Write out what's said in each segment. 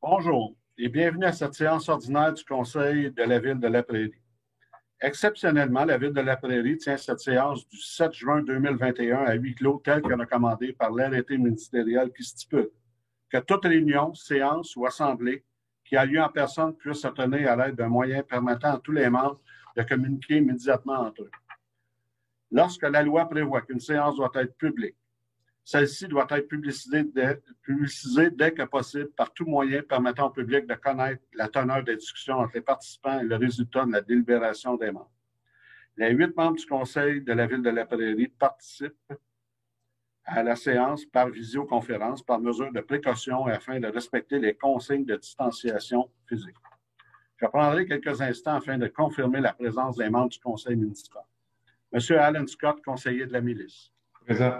Bonjour et bienvenue à cette séance ordinaire du Conseil de la Ville de La Prairie. Exceptionnellement, la Ville de La Prairie tient cette séance du 7 juin 2021 à huis clos tel que recommandé par l'arrêté ministériel qui stipule que toute réunion, séance ou assemblée qui a lieu en personne puisse se tenir à l'aide d'un moyen permettant à tous les membres de communiquer immédiatement entre eux. Lorsque la loi prévoit qu'une séance doit être publique, celle-ci doit être publicisée dès que possible par tout moyen permettant au public de connaître la teneur des discussions entre les participants et le résultat de la délibération des membres. Les 8 membres du Conseil de la Ville de La Prairie participent à la séance par visioconférence par mesure de précaution et afin de respecter les consignes de distanciation physique. Je prendrai quelques instants afin de confirmer la présence des membres du Conseil municipal. M. Alan Scott, conseiller de la milice. Présent.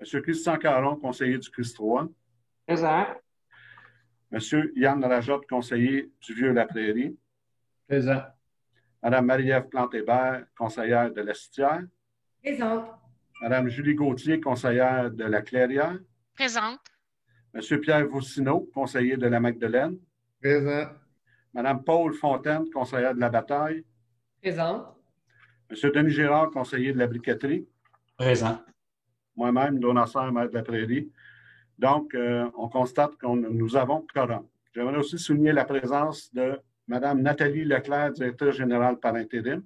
M. Christian Caron, conseiller du Christ 3. Présent. M. Yann Rajotte, conseiller du Vieux-La Prairie. Présent. Mme Marie-Ève Plante-Hébert, conseillère de l'Estière. Présente. Mme Julie Gauthier, conseillère de la Clairière. Présente. M. Pierre Vaucineau, conseiller de la Magdeleine. Présent. Mme Paul Fontaine, conseillère de la Bataille. Présente. M. Denis Girard, conseiller de la Briqueterie. Présent. Moi-même, Donasser, maire de la Prairie. Donc, on constate que nous avons quorum. J'aimerais aussi souligner la présence de Mme Nathalie Leclerc, directrice générale par intérim,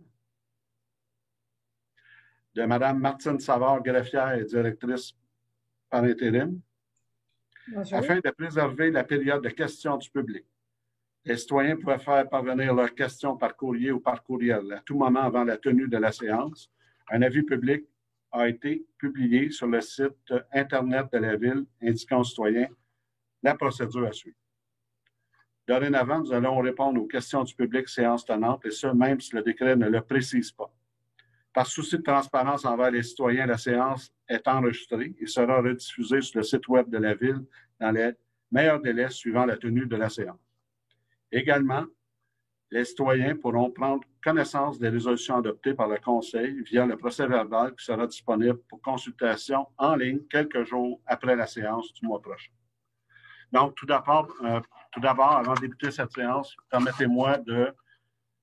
de Mme Martine Savard, greffière et directrice par intérim, Bonjour. afin de préserver la période de questions du public. Les citoyens pouvaient faire parvenir leurs questions par courrier ou par courriel à tout moment avant la tenue de la séance. Un avis public a été publié sur le site Internet de la Ville, indiquant aux citoyens la procédure à suivre. Dorénavant, nous allons répondre aux questions du public séance tenante, et ce, même si le décret ne le précise pas. Par souci de transparence envers les citoyens, la séance est enregistrée et sera rediffusée sur le site Web de la Ville dans les meilleurs délais suivant la tenue de la séance. Également, les citoyens pourront prendre connaissance des résolutions adoptées par le Conseil via le procès-verbal qui sera disponible pour consultation en ligne quelques jours après la séance du mois prochain. Donc, tout d'abord, avant de débuter cette séance, permettez-moi de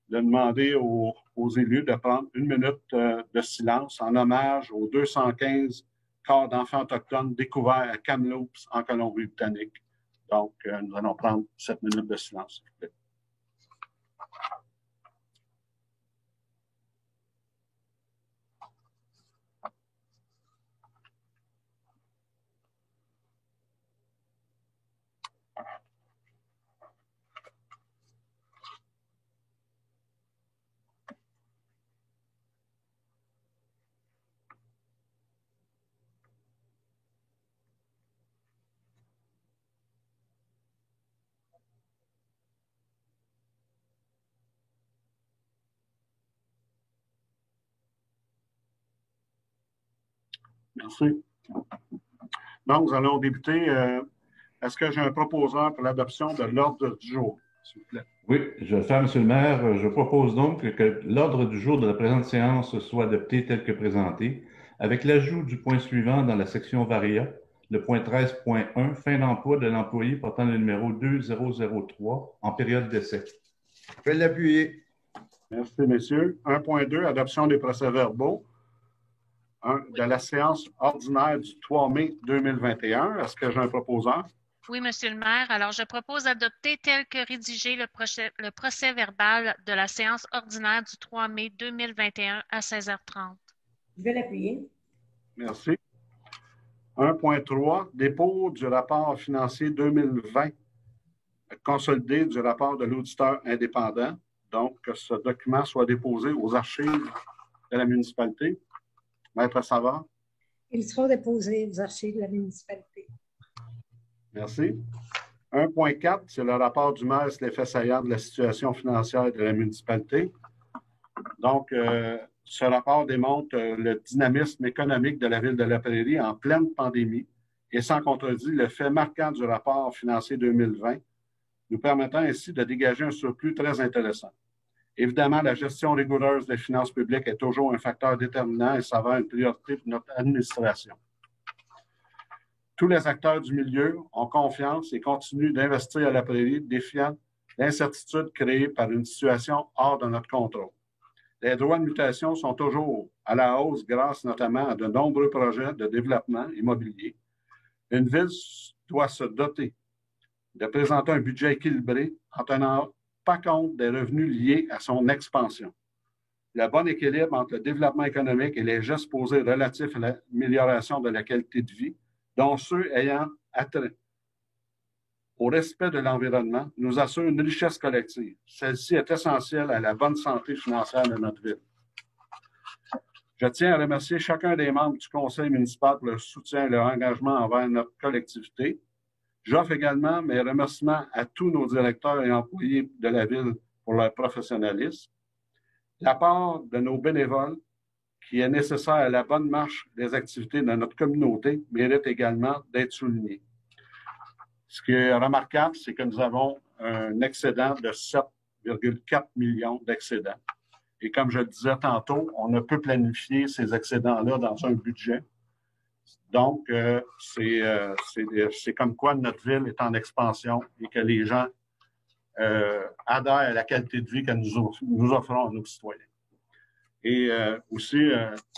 demander aux élus de prendre une minute de silence en hommage aux 215 corps d'enfants autochtones découverts à Kamloops, en Colombie-Britannique. Donc, nous allons prendre cette minute de silence, s'il vous plaît. Merci. Donc, nous allons débuter. Est-ce que j'ai un proposeur pour l'adoption de l'ordre du jour, s'il vous plaît? Oui, je vais le faire, M. le maire. Je propose donc que l'ordre du jour de la présente séance soit adopté tel que présenté, avec l'ajout du point suivant dans la section Varia, le point 13.1, fin d'emploi de l'employé portant le numéro 2003 en période d'essai. Je vais l'appuyer. Merci, messieurs. 1.2, adoption des procès-verbaux de la séance ordinaire du 3 mai 2021. Est-ce que j'ai un proposeur? Oui, Monsieur le maire. Alors, je propose d'adopter tel que rédigé le procès-verbal de la séance ordinaire du 3 mai 2021 à 16h30. Je vais l'appuyer. Merci. 1.3, dépôt du rapport financier 2020 consolidé du rapport de l'auditeur indépendant. Donc, que ce document soit déposé aux archives de la municipalité. Maître Savard. Il sera déposé aux archives de la municipalité. Merci. 1.4, c'est le rapport du maire sur l'effet saillant de la situation financière de la municipalité. Donc, ce rapport démontre le dynamisme économique de la ville de La Prairie en pleine pandémie et sans contredit le fait marquant du rapport financier 2020, nous permettant ainsi de dégager un surplus très intéressant. Évidemment, la gestion rigoureuse des finances publiques est toujours un facteur déterminant et s'avère une priorité de notre administration. Tous les acteurs du milieu ont confiance et continuent d'investir à la prairie, défiant l'incertitude créée par une situation hors de notre contrôle. Les droits de mutation sont toujours à la hausse grâce notamment à de nombreux projets de développement immobilier. Une ville doit se doter de présenter un budget équilibré en tenant pas compte des revenus liés à son expansion. Le bon équilibre entre le développement économique et les gestes posés relatifs à l'amélioration de la qualité de vie, dont ceux ayant attrait au respect de l'environnement, nous assure une richesse collective. Celle-ci est essentielle à la bonne santé financière de notre ville. Je tiens à remercier chacun des membres du conseil municipal pour leur soutien et leur engagement envers notre collectivité. J'offre également mes remerciements à tous nos directeurs et employés de la ville pour leur professionnalisme. La part de nos bénévoles, qui est nécessaire à la bonne marche des activités de notre communauté, mérite également d'être soulignée. Ce qui est remarquable, c'est que nous avons un excédent de 7,4 millions d'excédents. Et comme je le disais tantôt, on ne peut planifier ces excédents-là dans un budget. Donc, c'est comme quoi notre ville est en expansion et que les gens adhèrent à la qualité de vie que nous offrons à nos citoyens. Et aussi,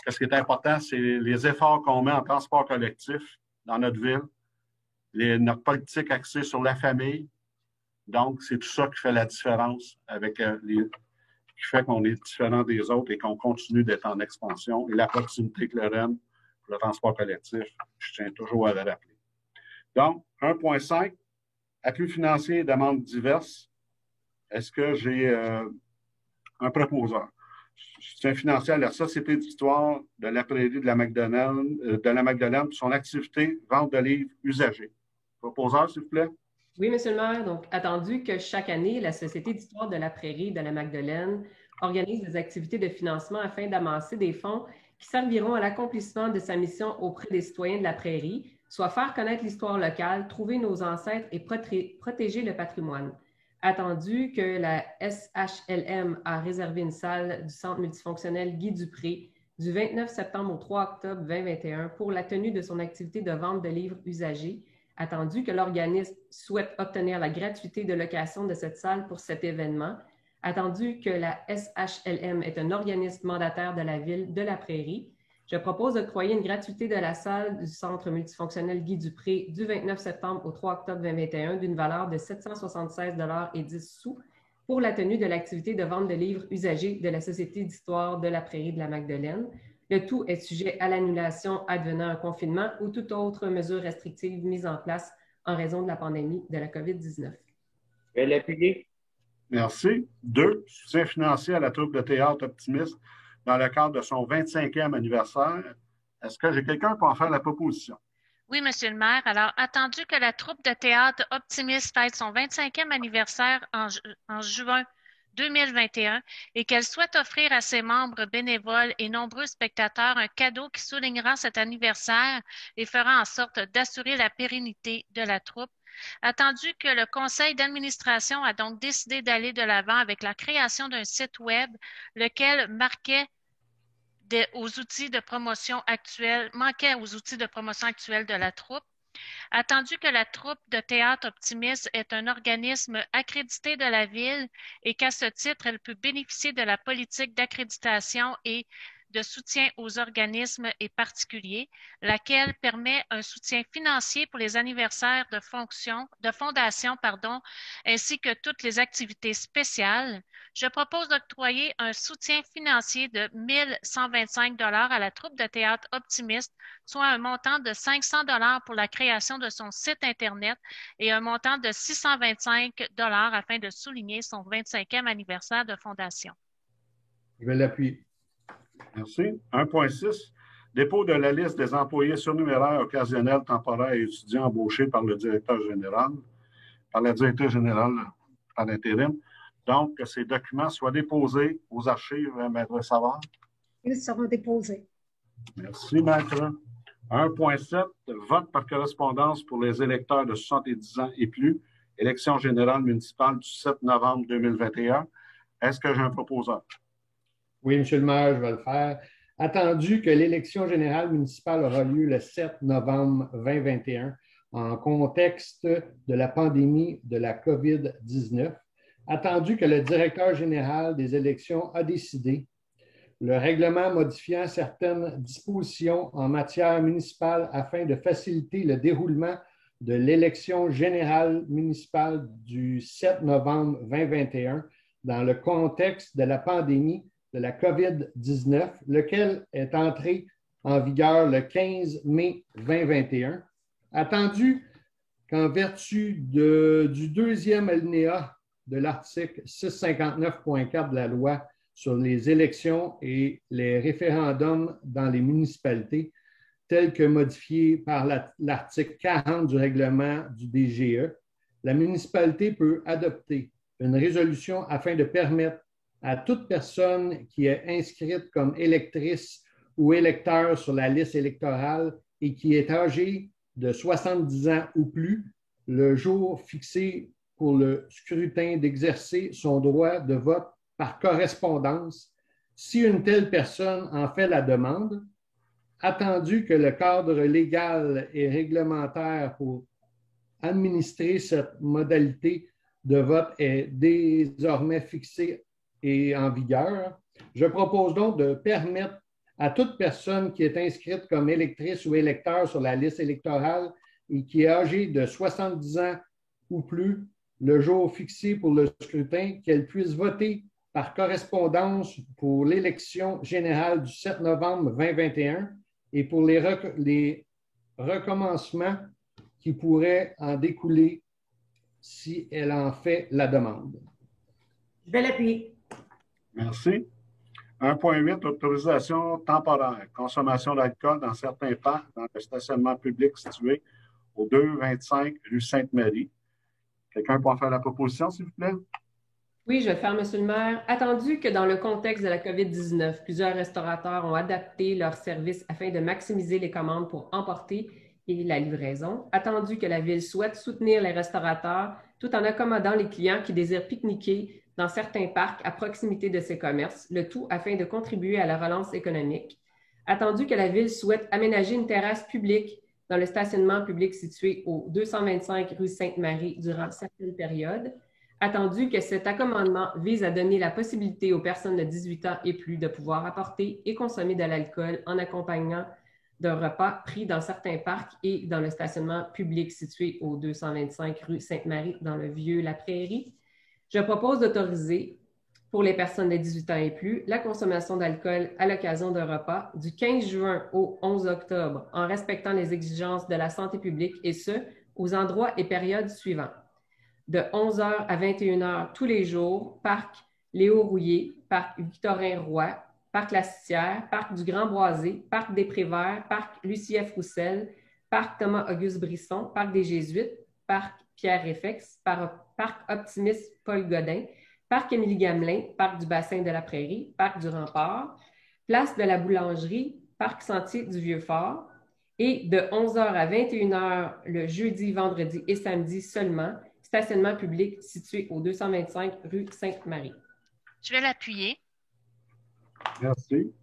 ce qui est important, c'est les efforts qu'on met en transport collectif dans notre ville, notre politique axée sur la famille. Donc, c'est tout ça qui fait la différence qui fait qu'on est différent des autres et qu'on continue d'être en expansion. Et la proximité que le REM, pour le transport collectif, je tiens toujours à le rappeler. Donc, 1.5, appui financier et demandes diverses. Est-ce que j'ai un proposeur? Soutien financier à la Société d'histoire de la prairie de la Magdeleine pour son activité vente de livres usagés. Proposeur, s'il vous plaît. Oui, M. le maire. Donc, attendu que chaque année, la Société d'histoire de la prairie de la Magdeleine organise des activités de financement afin d'amasser des fonds qui serviront à l'accomplissement de sa mission auprès des citoyens de la prairie, soit faire connaître l'histoire locale, trouver nos ancêtres et protéger le patrimoine. Attendu que la SHLM a réservé une salle du Centre multifonctionnel Guy Dupré du 29 septembre au 3 octobre 2021 pour la tenue de son activité de vente de livres usagés, attendu que l'organisme souhaite obtenir la gratuité de location de cette salle pour cet événement, attendu que la SHLM est un organisme mandataire de la ville de la Prairie, je propose d'octroyer une gratuité de la salle du Centre multifonctionnel Guy Dupré du 29 septembre au 3 octobre 2021 d'une valeur de 776,10 $ pour la tenue de l'activité de vente de livres usagés de la Société d'histoire de la Prairie de la Magdeleine. Le tout est sujet à l'annulation advenant un confinement ou toute autre mesure restrictive mise en place en raison de la pandémie de la COVID-19. Je vais l'appuyer. Merci. 2, soutien financier à la troupe de théâtre Optimiste dans le cadre de son 25e anniversaire. Est-ce que j'ai quelqu'un pour en faire la proposition? Oui, Monsieur le maire. Alors, attendu que la troupe de théâtre Optimiste fête son 25e anniversaire en juin 2021 et qu'elle souhaite offrir à ses membres bénévoles et nombreux spectateurs un cadeau qui soulignera cet anniversaire et fera en sorte d'assurer la pérennité de la troupe. Attendu que le conseil d'administration a donc décidé d'aller de l'avant avec la création d'un site web, lequel manquait aux outils de promotion actuels de la troupe. Attendu que la troupe de théâtre Optimiste est un organisme accrédité de la ville et qu'à ce titre, elle peut bénéficier de la politique d'accréditation et de soutien aux organismes et particuliers, laquelle permet un soutien financier pour les anniversaires de fondation, ainsi que toutes les activités spéciales. Je propose d'octroyer un soutien financier de 1 125 $ à la troupe de théâtre Optimiste, soit un montant de 500 $ pour la création de son site Internet et un montant de 625 $ afin de souligner son 25e anniversaire de fondation. Je vais l'appuyer. Merci. 1.6, dépôt de la liste des employés surnuméraires occasionnels, temporaires et étudiants embauchés par le directeur général, par la directrice générale par l'intérim. Donc, que ces documents soient déposés aux archives, Maître Savard. Ils seront déposés. Merci, Maître. 1.7, vote par correspondance pour les électeurs de 70 ans et plus, élection générale municipale du 7 novembre 2021. Est-ce que j'ai un proposeur? Oui, M. le maire, je vais le faire. Attendu que l'élection générale municipale aura lieu le 7 novembre 2021 en contexte de la pandémie de la COVID-19. Attendu que le directeur général des élections a décidé le règlement modifiant certaines dispositions en matière municipale afin de faciliter le déroulement de l'élection générale municipale du 7 novembre 2021 dans le contexte de la pandémie de la COVID-19, lequel est entré en vigueur le 15 mai 2021. Attendu qu'en vertu du deuxième alinéa de l'article 659.4 de la loi sur les élections et les référendums dans les municipalités, tel que modifié par l'article 40 du règlement du DGE, la municipalité peut adopter une résolution afin de permettre à toute personne qui est inscrite comme électrice ou électeur sur la liste électorale et qui est âgée de 70 ans ou plus, le jour fixé pour le scrutin d'exercer son droit de vote par correspondance, si une telle personne en fait la demande, attendu que le cadre légal et réglementaire pour administrer cette modalité de vote est désormais fixé et en vigueur, je propose donc de permettre à toute personne qui est inscrite comme électrice ou électeur sur la liste électorale et qui est âgée de 70 ans ou plus, le jour fixé pour le scrutin, qu'elle puisse voter par correspondance pour l'élection générale du 7 novembre 2021 et pour les recommencements qui pourraient en découler si elle en fait la demande. Je vais l'appuyer. Merci. 1.8, autorisation temporaire. Consommation d'alcool dans certains parcs dans le stationnement public situé au 225 rue Sainte-Marie. Quelqu'un peut en faire la proposition, s'il vous plaît? Oui, je vais le faire, Monsieur le maire. Attendu que dans le contexte de la COVID-19, plusieurs restaurateurs ont adapté leurs services afin de maximiser les commandes pour emporter et la livraison. Attendu que la Ville souhaite soutenir les restaurateurs tout en accommodant les clients qui désirent pique-niquer dans certains parcs à proximité de ces commerces, le tout afin de contribuer à la relance économique. Attendu que la Ville souhaite aménager une terrasse publique dans le stationnement public situé au 225 rue Sainte-Marie durant certaines périodes. Attendu que cet accommodement vise à donner la possibilité aux personnes de 18 ans et plus de pouvoir apporter et consommer de l'alcool en accompagnant d'un repas pris dans certains parcs et dans le stationnement public situé au 225 rue Sainte-Marie dans le Vieux-la-Prairie. Je propose d'autoriser pour les personnes de 18 ans et plus la consommation d'alcool à l'occasion d'un repas du 15 juin au 11 octobre en respectant les exigences de la santé publique et ce, aux endroits et périodes suivants. De 11h à 21h tous les jours, parc Léo Rouillé, parc Victorin-Roy, parc La Citière, parc du Grand Boisé, parc des Préverts, parc Lucie F. Roussel, parc Thomas-Auguste Brisson, parc des Jésuites, parc Pierre Réfex, parc Optimiste Paul Godin, parc Émilie Gamelin, parc du Bassin de la Prairie, parc du Rempart, place de la Boulangerie, parc Sentier du Vieux-Fort, et de 11h à 21h le jeudi, vendredi et samedi seulement, stationnement public situé au 225 rue Sainte-Marie. Je vais l'appuyer. Merci.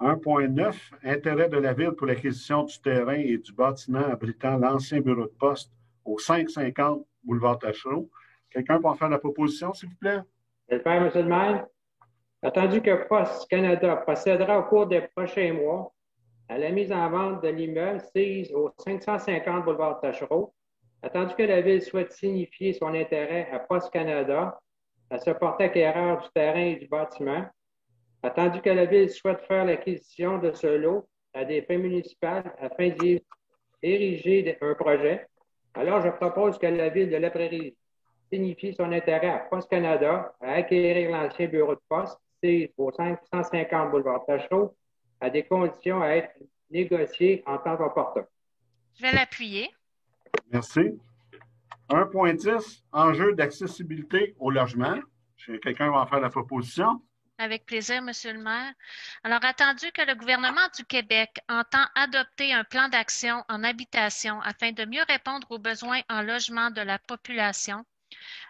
1.9, intérêt de la Ville pour l'acquisition du terrain et du bâtiment abritant l'ancien bureau de poste au 550 boulevard Tachereau. Quelqu'un peut en faire la proposition, s'il vous plaît? Je vais le faire, M. le maire. Attendu que Poste Canada procédera au cours des prochains mois à la mise en vente de l'immeuble SIS au 550 boulevard Tachereau, attendu que la Ville souhaite signifier son intérêt à Poste Canada à se porter acquéreur du terrain et du bâtiment, attendu que la Ville souhaite faire l'acquisition de ce lot à des fins municipales afin d'y ériger un projet, alors je propose que la Ville de La Prairie signifie son intérêt à Poste Canada à acquérir l'ancien bureau de poste au 550 boulevard Tachereau à des conditions à être négociées en temps opportun. Je vais l'appuyer. Merci. 1.10, enjeu d'accessibilité au logement. Quelqu'un va en faire la proposition? Avec plaisir, Monsieur le maire. Alors, attendu que le gouvernement du Québec entend adopter un plan d'action en habitation afin de mieux répondre aux besoins en logement de la population,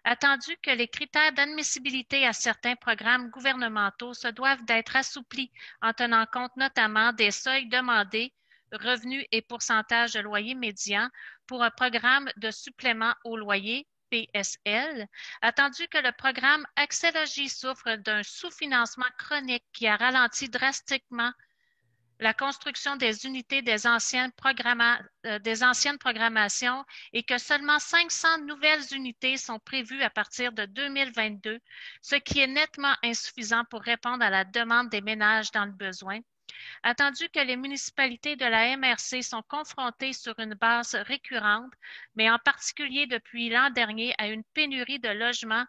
Attendu que les critères d'admissibilité à certains programmes gouvernementaux se doivent d'être assouplis en tenant compte notamment des seuils demandés, revenus et pourcentage de loyer médian pour un programme de supplément au loyer, PSL, attendu que le programme Accès-Logis souffre d'un sous-financement chronique qui a ralenti drastiquement la construction des unités des anciennes programmations et que seulement 500 nouvelles unités sont prévues à partir de 2022, ce qui est nettement insuffisant pour répondre à la demande des ménages dans le besoin. Attendu que les municipalités de la MRC sont confrontées sur une base récurrente, mais en particulier depuis l'an dernier à une pénurie de logements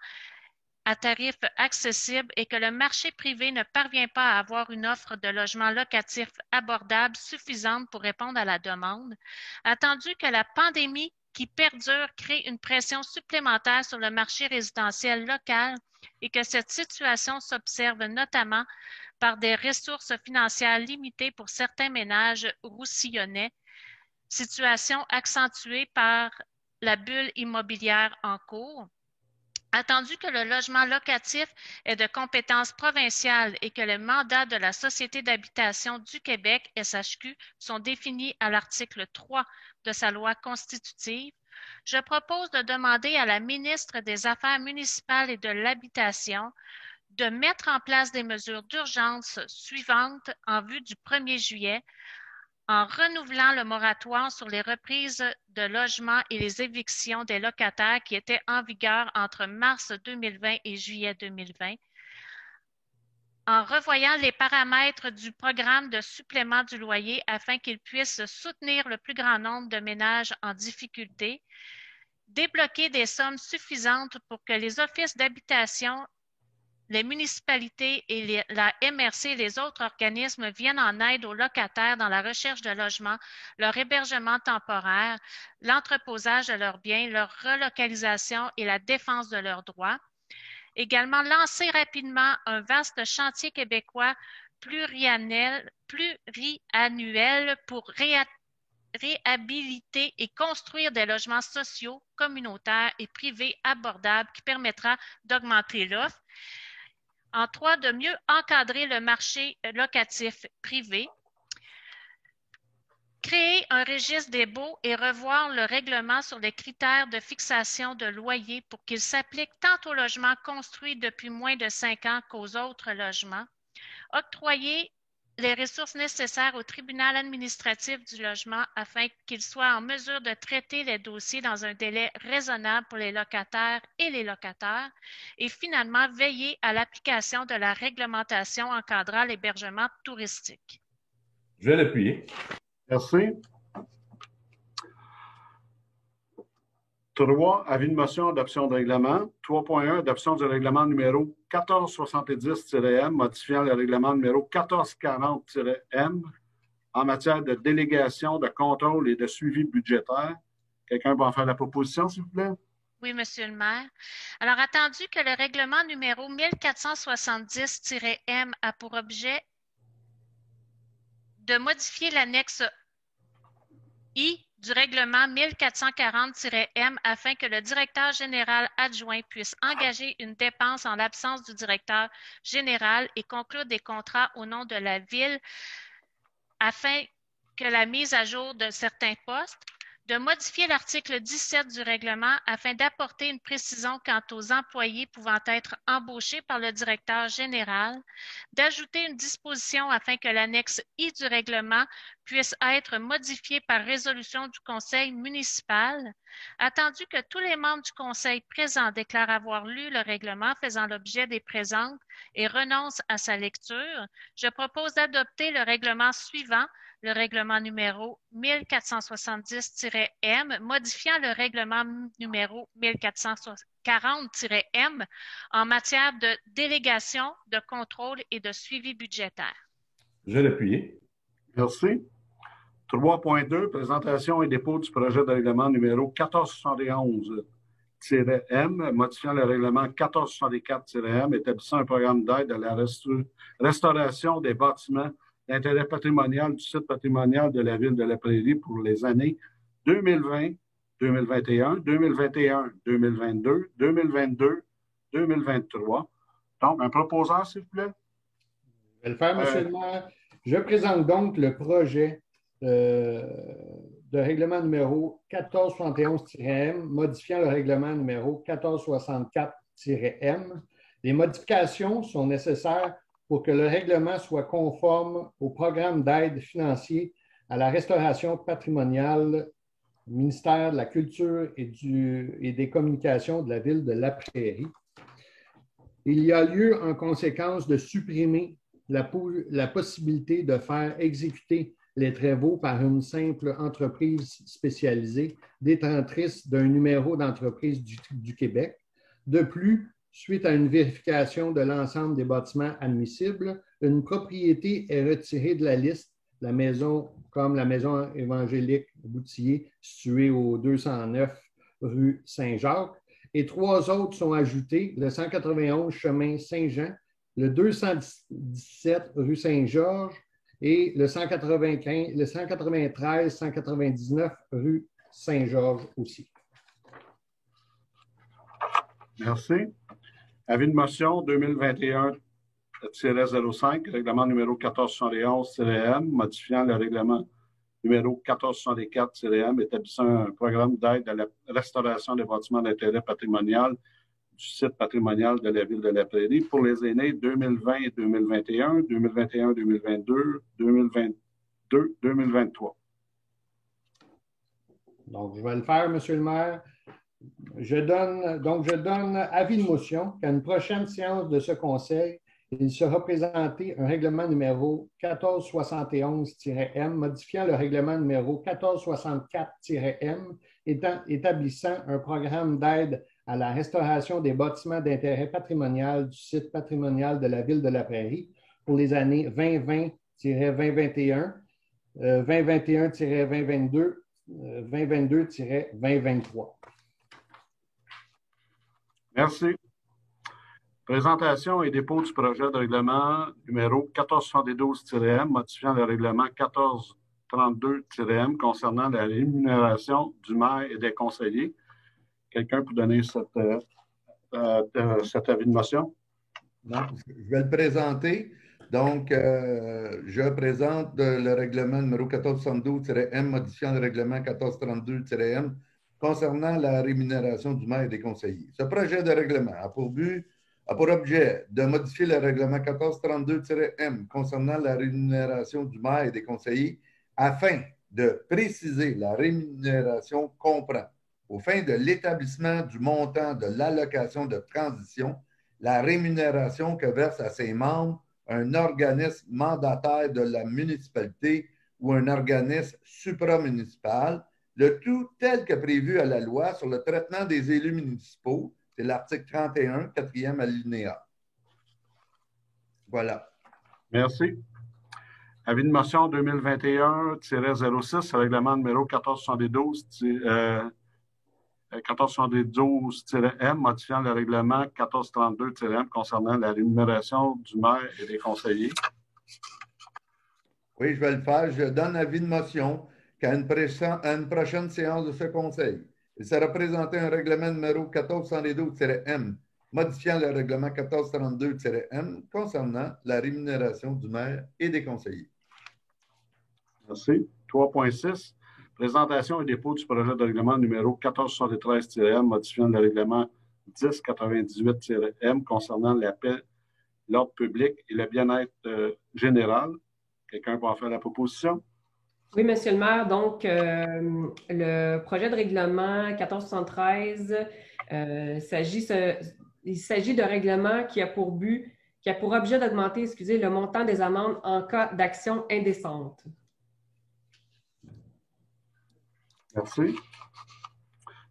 à tarifs accessibles et que le marché privé ne parvient pas à avoir une offre de logements locatifs abordables suffisante pour répondre à la demande, attendu que la pandémie qui perdure crée une pression supplémentaire sur le marché résidentiel local et que cette situation s'observe notamment par des ressources financières limitées pour certains ménages roussillonnais, situation accentuée par la bulle immobilière en cours. Attendu que le logement locatif est de compétence provinciale et que les mandats de la Société d'habitation du Québec, SHQ, sont définis à l'article 3 de sa loi constitutive, je propose de demander à la ministre des Affaires municipales et de l'Habitation de mettre en place des mesures d'urgence suivantes en vue du 1er juillet en renouvelant le moratoire sur les reprises de logements et les évictions des locataires qui étaient en vigueur entre mars 2020 et juillet 2020, en revoyant les paramètres du programme de supplément du loyer afin qu'il puisse soutenir le plus grand nombre de ménages en difficulté, débloquer des sommes suffisantes pour que les offices d'habitation, les municipalités et la MRC et les autres organismes viennent en aide aux locataires dans la recherche de logement, leur hébergement temporaire, l'entreposage de leurs biens, leur relocalisation et la défense de leurs droits. Également, lancer rapidement un vaste chantier québécois pluriannuel pour réhabiliter et construire des logements sociaux, communautaires et privés abordables qui permettra d'augmenter l'offre. En 3, de mieux encadrer le marché locatif privé, créer un registre des baux et revoir le règlement sur les critères de fixation de loyer pour qu'il s'applique tant aux logements construits depuis moins de 5 ans qu'aux autres logements, octroyer les ressources nécessaires au tribunal administratif du logement afin qu'il soit en mesure de traiter les dossiers dans un délai raisonnable pour les locataires et les locataires et finalement veiller à l'application de la réglementation encadrant l'hébergement touristique. Je vais l'appuyer. Merci. 3, avis de motion adoption de règlement. 3.1, adoption du règlement numéro 1470-M, modifiant le règlement numéro 1440-M en matière de délégation, de contrôle et de suivi budgétaire. Quelqu'un va en faire la proposition, s'il vous plaît? Oui, Monsieur le maire. Alors, attendu que le règlement numéro 1470-M a pour objet de modifier l'annexe I du règlement 1440-M afin que le directeur général adjoint puisse engager une dépense en l'absence du directeur général et conclure des contrats au nom de la ville afin que la mise à jour de certains postes, de modifier l'article 17 du règlement afin d'apporter une précision quant aux employés pouvant être embauchés par le directeur général, d'ajouter une disposition afin que l'annexe I du règlement puisse être modifiée par résolution du conseil municipal, attendu que tous les membres du conseil présents déclarent avoir lu le règlement faisant l'objet des présentes et renoncent à sa lecture, je propose d'adopter le règlement suivant, le règlement numéro 1470-M, modifiant le règlement numéro 1440-M en matière de délégation, de contrôle et de suivi budgétaire. Je vais l'appuyer. Merci. 3.2, présentation et dépôt du projet de règlement numéro 1471-M, modifiant le règlement 1464-M, établissant un programme d'aide à la restauration des bâtiments d'intérêt patrimonial du site patrimonial de la ville de La Prairie pour les années 2020, 2021, 2021, 2022, 2022, 2023. Donc, un proposeur, s'il vous plaît. Je vais le faire, M. le maire. Je présente donc le projet de règlement numéro 1471-M, modifiant le règlement numéro 1464-M. Les modifications sont nécessaires pour que le règlement soit conforme au programme d'aide financier à la restauration patrimoniale du ministère de la Culture et des Communications de la Ville de La Prairie. Il y a lieu en conséquence de supprimer la possibilité de faire exécuter les travaux par une simple entreprise spécialisée détentrice d'un numéro d'entreprise du Québec. De plus, suite à une vérification de l'ensemble des bâtiments admissibles, une propriété est retirée de la liste, la maison évangélique Boutillier, située au 209 rue Saint-Jacques, et 3 autres sont ajoutés, le 191 chemin Saint-Jean, le 217 rue Saint-Georges et le 193, 199 rue Saint-Georges aussi. Merci. Avis de motion 2021-05, règlement numéro 1471-M, modifiant le règlement numéro 1464-M, établissant un programme d'aide à la restauration des bâtiments d'intérêt patrimonial du site patrimonial de la Ville de La Prairie pour les aînés 2020 et 2021, 2021-2022, 2022-2023. Donc, je vais le faire, M. le maire. Je donne avis de motion qu'à une prochaine séance de ce Conseil, il sera présenté un règlement numéro 1471-M, modifiant le règlement numéro 1464-M, établissant un programme d'aide à la restauration des bâtiments d'intérêt patrimonial du site patrimonial de la Ville de La Prairie pour les années 2020-2021, 2021-2022, 2022-2023. Merci. Présentation et dépôt du projet de règlement numéro 1472-M, modifiant le règlement 1432-M concernant la rémunération du maire et des conseillers. Quelqu'un peut donner cet avis de motion? Non, je vais le présenter. Donc, je présente le règlement numéro 1472-M, modifiant le règlement 1432-M concernant la rémunération du maire et des conseillers. Ce projet de règlement a pour objet de modifier le règlement 1432-M concernant la rémunération du maire et des conseillers afin de préciser la rémunération comprend, aux fins de l'établissement du montant de l'allocation de transition, la rémunération que verse à ses membres un organisme mandataire de la municipalité ou un organisme supramunicipal, le tout tel que prévu à la loi sur le traitement des élus municipaux. C'est l'article 31, 4e alinéa. Voilà. Merci. Avis de motion 2021-06, règlement numéro 1472-M, modifiant le règlement 1432-M concernant la rémunération du maire et des conseillers. Oui, je vais le faire. Je donne avis de motion qu'à une prochaine séance de ce Conseil, il sera présenté un règlement numéro 1472-M, modifiant le règlement 1432-M concernant la rémunération du maire et des conseillers. Merci. 3.6. Présentation et dépôt du projet de règlement numéro 1473-M, modifiant le règlement 1098-M concernant la paix, l'ordre public et le bien-être général. Quelqu'un peut en faire la proposition? Oui, Monsieur le maire. Donc, le projet de règlement 1473, il s'agit de règlement qui a pour objet d'augmenter, le montant des amendes en cas d'action indécente. Merci.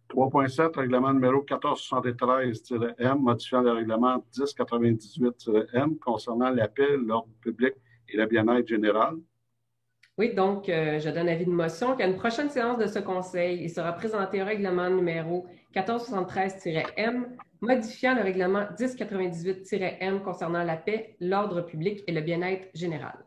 3.7, règlement numéro 1473-M, modifiant le règlement 1098-M concernant la paix, l'ordre public et le bien-être général. Oui, donc, je donne avis de motion qu'à une prochaine séance de ce Conseil, il sera présenté un règlement numéro 1473-M, modifiant le règlement 1098-M concernant la paix, l'ordre public et le bien-être général.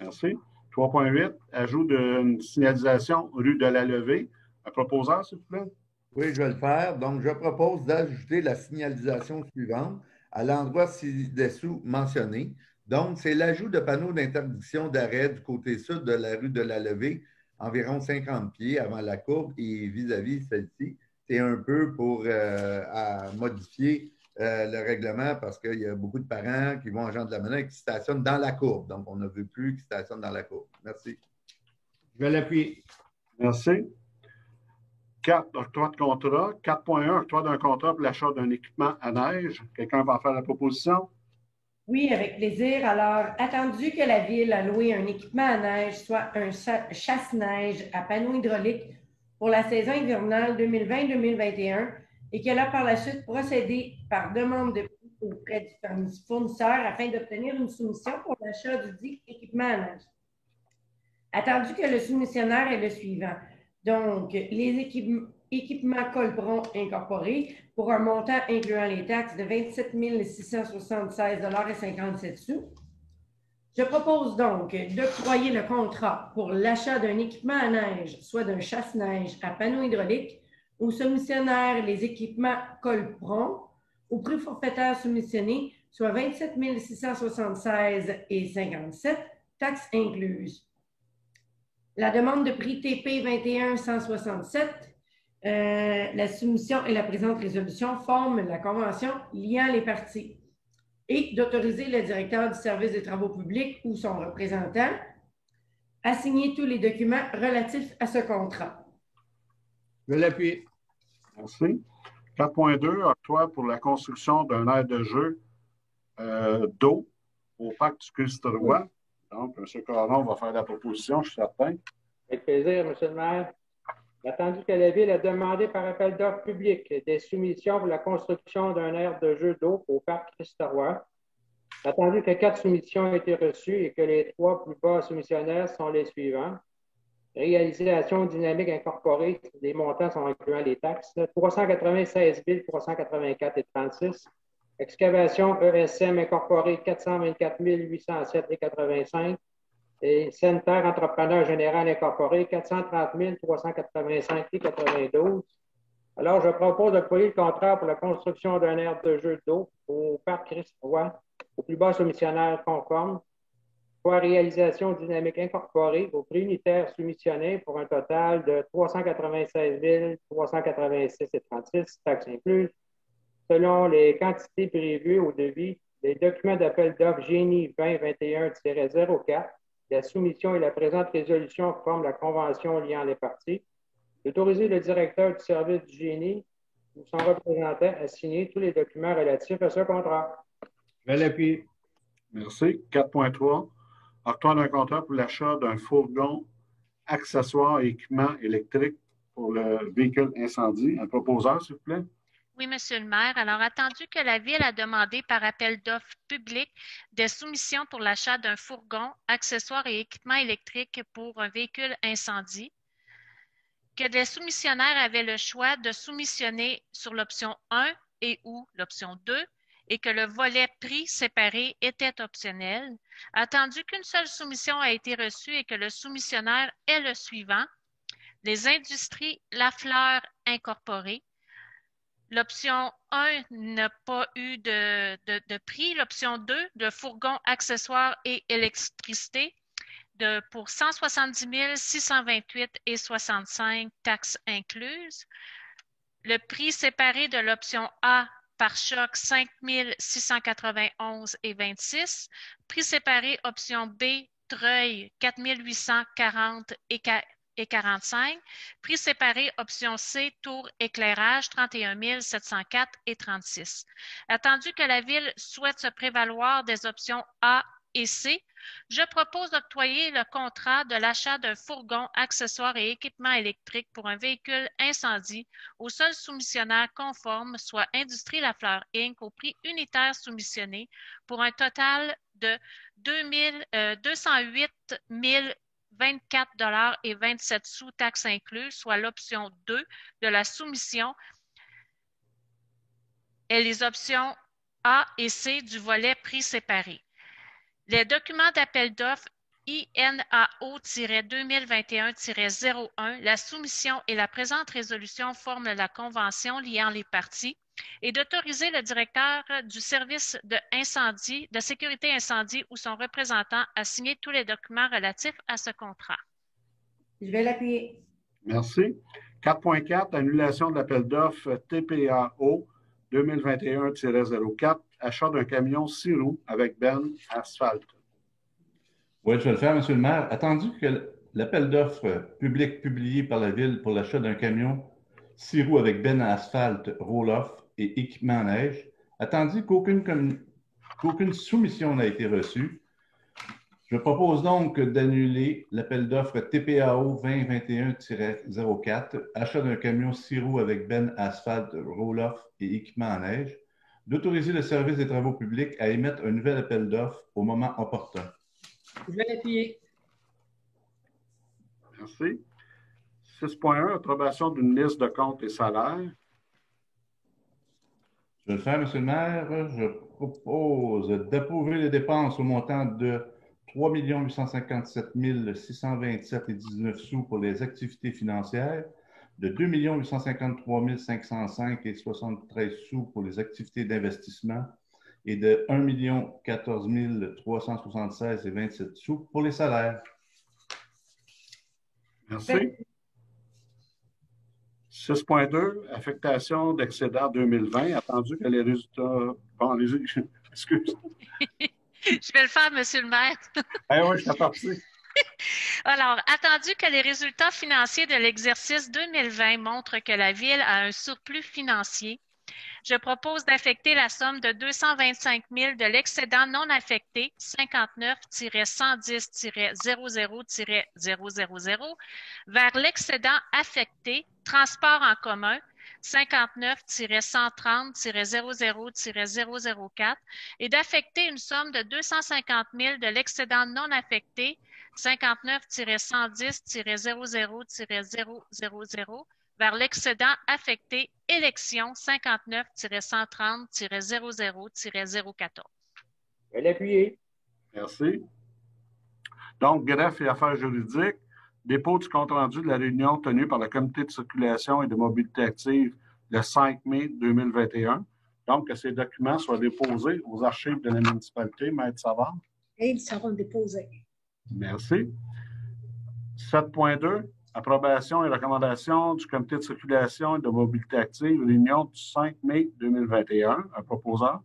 Merci. 3.8, ajout d'une signalisation rue de la Levée Un proposeur, s'il vous plaît? Oui, je vais le faire. Donc, je propose d'ajouter la signalisation suivante à l'endroit ci-dessous mentionné. Donc, c'est l'ajout de panneaux d'interdiction d'arrêt du côté sud de la rue de la Levée, environ 50 pieds avant la courbe et vis-à-vis celle-ci. C'est un peu pour modifier le règlement parce qu'il y a beaucoup de parents qui vont à Jean de la Menin et qui stationnent dans la courbe. Donc, on ne veut plus qu'ils stationnent dans la courbe. Merci. Je vais l'appuyer. Merci. 4, octroi de contrat. 4.1, octroi d'un contrat pour l'achat d'un équipement à neige. Quelqu'un va en faire la proposition? Oui, avec plaisir. Alors, attendu que la Ville a loué un équipement à neige, soit un chasse-neige à panneau hydraulique pour la saison hivernale 2020-2021 et qu'elle a par la suite procédé par demande de prix auprès du fournisseur afin d'obtenir une soumission pour l'achat du dit équipement à neige. Attendu que le soumissionnaire est le suivant. Donc, les équipements Colbron incorporés pour un montant incluant les taxes de 27 676,57 $. Je propose donc d'octroyer le contrat pour l'achat d'un équipement à neige, soit d'un chasse-neige à panneau hydraulique, au soumissionnaire les équipements Colbron, au prix forfaitaire soumissionné, soit 27 676,57 $, taxes incluses. La demande de prix TP 21-167, la soumission et la présente résolution forment la convention liant les parties et d'autoriser le directeur du service des travaux publics ou son représentant à signer tous les documents relatifs à ce contrat. Je vais l'appuyer. Merci. 4.2, octroi pour la construction d'un aire de jeu d'eau au parc du Christ-Roi. Donc, M. Caron va faire la proposition, je suis certain. Avec plaisir, M. le maire. Attendu que la Ville a demandé par appel d'offres publiques des soumissions pour la construction d'un aire de jeu d'eau au parc Christ-Roi. Attendu que 4 soumissions ont été reçues et que les 3 plus bas soumissionnaires sont les suivants. Réalisation dynamique incorporée, les montants sont incluant les taxes, 396 384,36 $. Excavation ESM incorporée, 424 807,85 $. Et sanitaire entrepreneur général incorporé, 430 385,92 $. Alors, je propose d'octroyer le contrat pour la construction d'un aire de jeu d'eau au parc Christ-Roi, au plus bas soumissionnaire conforme, soit réalisation dynamique incorporée au prix unitaire soumissionné pour un total de 396 386,36 $, taxes incluses, selon les quantités prévues au devis des documents d'appel d'offres Génie 2021-04. La soumission et la présente résolution forment la convention liant les parties. D'autoriser le directeur du service du Génie ou son représentant à signer tous les documents relatifs à ce contrat. Je vais l'appuyer. Merci. 4.3, octroi d'un contrat pour l'achat d'un fourgon, accessoires et équipements électriques pour le véhicule incendie. Un proposeur, s'il vous plaît? Oui, Monsieur le maire. Alors, attendu que la Ville a demandé par appel d'offres publiques des soumissions pour l'achat d'un fourgon, accessoires et équipements électriques pour un véhicule incendie, que les soumissionnaires avaient le choix de soumissionner sur l'option 1 et ou l'option 2 et que le volet prix séparé était optionnel, attendu qu'une seule soumission a été reçue et que le soumissionnaire est le suivant, les industries Lafleur incorporées. L'option 1 n'a pas eu de prix. L'option 2, le fourgon, accessoires et électricité, pour 170 628,65 $, taxes incluses. Le prix séparé de l'option A, pare-choc, 5 691,26 $. Prix séparé option B, treuil, 4 840,45 $. Prix séparé option C, tour éclairage, 31 704,36 $. Attendu que la Ville souhaite se prévaloir des options A et C, je propose d'octroyer le contrat de l'achat d'un fourgon, accessoires et équipements électriques pour un véhicule incendie au seul soumissionnaire conforme, soit Industrie Lafleur Inc., au prix unitaire soumissionné pour un total de 208 024,27 $, taxes incluses, soit l'option 2 de la soumission et les options A et C du volet prix séparé. Les documents d'appel d'offres INAO-2021-01, la soumission et la présente résolution forment la convention liant les parties et d'autoriser le directeur du service de sécurité incendie ou son représentant à signer tous les documents relatifs à ce contrat. Je vais l'appuyer. Merci. 4.4, annulation de l'appel d'offres TPAO 2021-04, achat d'un camion 6 roues avec benne asphalte. Oui, je vais le faire, M. le maire. Attendu que l'appel d'offres public publié par la Ville pour l'achat d'un camion 6 roues avec benne à asphalte, roll-off et équipement en neige, attendu qu'aucune soumission n'a été reçue, je propose donc d'annuler l'appel d'offres TPAO 2021-04, achat d'un camion 6 roues avec benne asphalte, roll-off et équipement en neige, d'autoriser le service des travaux publics à émettre un nouvel appel d'offres au moment opportun. Je vais l'appuyer. Merci. 6.1, approbation d'une liste de comptes et salaires. Je vais le faire, M. le maire. Je propose d'approuver les dépenses au montant de 3 857 627,19 sous pour les activités financières, de 2 853 505,73 sous pour les activités d'investissement et de 1 014 376,27 sous pour les salaires. Merci. 6.2, affectation d'excédent 2020, attendu que les résultats... Bon, excuse. Je vais le faire, M. le maire. Oui, je suis parti. Alors, attendu que les résultats financiers de l'exercice 2020 montrent que la Ville a un surplus financier, je propose d'affecter la somme de 225 000 de l'excédent non affecté 59-110-00-000 vers l'excédent affecté transport en commun 59-130-00-004 et d'affecter une somme de 250 000 de l'excédent non affecté 59-110-00-000 vers l'excédent affecté élection 59-130-00-014. Je vais l'appuyer. Merci. Donc, greffe et affaires juridiques, dépôt du compte-rendu de la réunion tenue par le Comité de circulation et de mobilité active le 5 mai 2021. Donc, que ces documents soient déposés aux archives de la municipalité. Maître Savard. Et ils seront déposés. Merci. 7.2, approbation et recommandation du Comité de circulation et de mobilité active, réunion du 5 mai 2021. Un proposeur?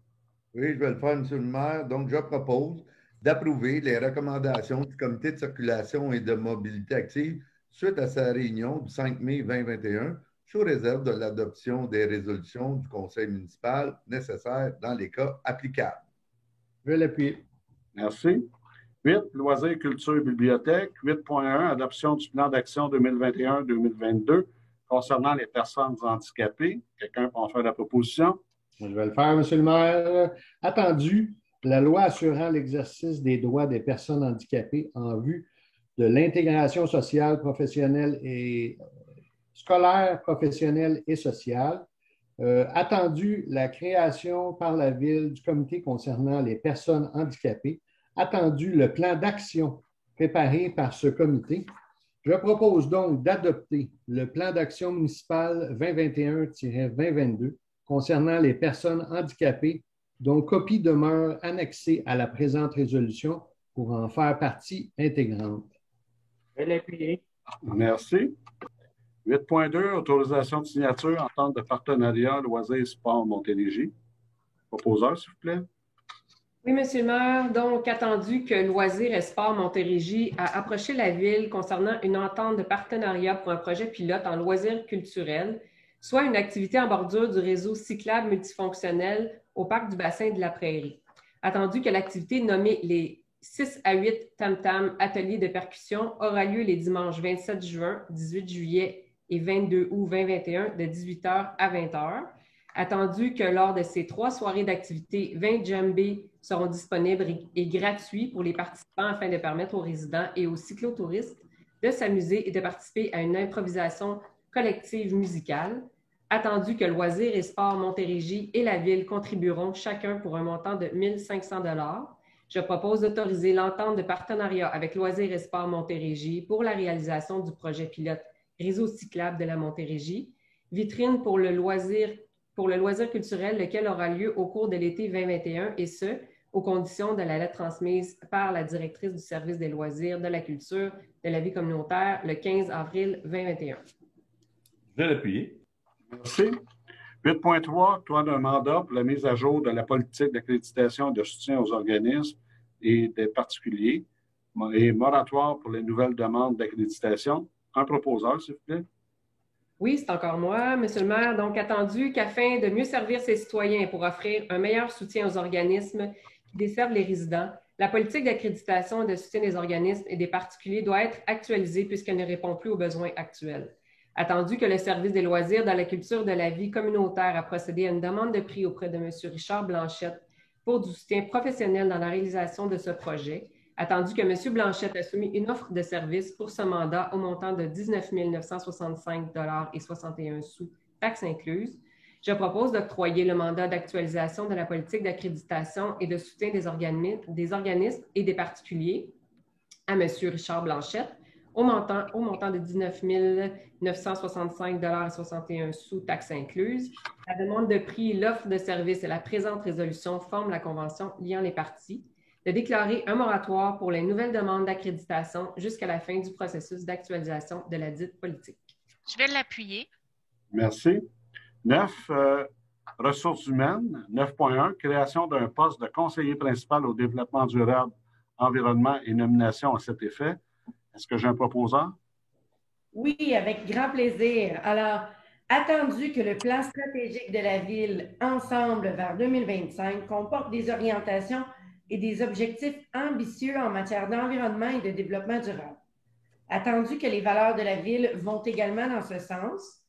Oui, je vais le faire, M. le maire. Donc, je propose d'approuver les recommandations du Comité de circulation et de mobilité active suite à sa réunion du 5 mai 2021, sous réserve de l'adoption des résolutions du Conseil municipal nécessaires dans les cas applicables. Je vais l'appuyer. Merci. 8, loisirs, culture et bibliothèque. 8.1, adoption du plan d'action 2021-2022 concernant les personnes handicapées. Quelqu'un peut en faire la proposition? Je vais le faire, M. le maire. Attendu, la loi assurant l'exercice des droits des personnes handicapées en vue de l'intégration sociale, professionnelle et scolaire, professionnelle et sociale. Attendu, la création par la Ville du comité concernant les personnes handicapées. Attendu, le plan d'action préparé par ce comité. Je propose donc d'adopter le plan d'action municipal 2021-2022 concernant les personnes handicapées, dont copie demeure annexée à la présente résolution pour en faire partie intégrante. Je vais l'appuyer. Merci. 8.2, autorisation de signature, entente de partenariat, loisirs et sport Montérégie. Proposeur, s'il vous plaît. Oui, M. le maire. Donc, attendu que Loisirs et Sport Montérégie a approché la Ville concernant une entente de partenariat pour un projet pilote en loisirs culturels, soit une activité en bordure du réseau cyclable multifonctionnel au parc du bassin de la Prairie. Attendu que l'activité nommée les 6 à 8 tam-tam ateliers de percussion aura lieu les dimanches 27 juin, 18 juillet et 22 août 2021 de 18h à 20h. Attendu que lors de ces 3 soirées d'activité, 20 djembés seront disponibles et gratuits pour les participants afin de permettre aux résidents et aux cyclotouristes de s'amuser et de participer à une improvisation collective musicale. Attendu que Loisirs et Sport Montérégie et la Ville contribueront chacun pour un montant de 1 500 $. Je propose d'autoriser l'entente de partenariat avec Loisirs et Sports Montérégie pour la réalisation du projet pilote Réseau cyclable de la Montérégie, vitrine pour le loisir culturel, lequel aura lieu au cours de l'été 2021, et ce, aux conditions de la lettre transmise par la directrice du service des loisirs, de la culture, de la vie communautaire, le 15 avril 2021. Je vais l'appuyer. Merci. 8.3, toi d'un mandat pour la mise à jour de la politique d'accréditation et de soutien aux organismes et des particuliers et moratoire pour les nouvelles demandes d'accréditation. Un proposeur, s'il vous plaît. Oui, c'est encore moi, Monsieur le maire. Donc, attendu qu'afin de mieux servir ses citoyens et pour offrir un meilleur soutien aux organismes qui desservent les résidents, la politique d'accréditation et de soutien des organismes et des particuliers doit être actualisée puisqu'elle ne répond plus aux besoins actuels. Attendu que le service des loisirs dans la culture de la vie communautaire a procédé à une demande de prix auprès de M. Richard Blanchette pour du soutien professionnel dans la réalisation de ce projet, attendu que M. Blanchette a soumis une offre de service pour ce mandat au montant de 19 965,61 $, taxes incluses, je propose d'octroyer le mandat d'actualisation de la politique d'accréditation et de soutien des organismes et des particuliers à M. Richard Blanchette au montant de 19 965,61 $, taxes incluses. La demande de prix, l'offre de service et la présente résolution forment la convention liant les parties, de déclarer un moratoire pour les nouvelles demandes d'accréditation jusqu'à la fin du processus d'actualisation de la dite politique. Je vais l'appuyer. Merci. 9, ressources humaines. 9.1, création d'un poste de conseiller principal au développement durable, environnement et nomination à cet effet. Est-ce que j'ai un proposant? Oui, avec grand plaisir. Alors, attendu que le plan stratégique de la Ville Ensemble vers 2025 comporte des orientations et des objectifs ambitieux en matière d'environnement et de développement durable. Attendu que les valeurs de la Ville vont également dans ce sens.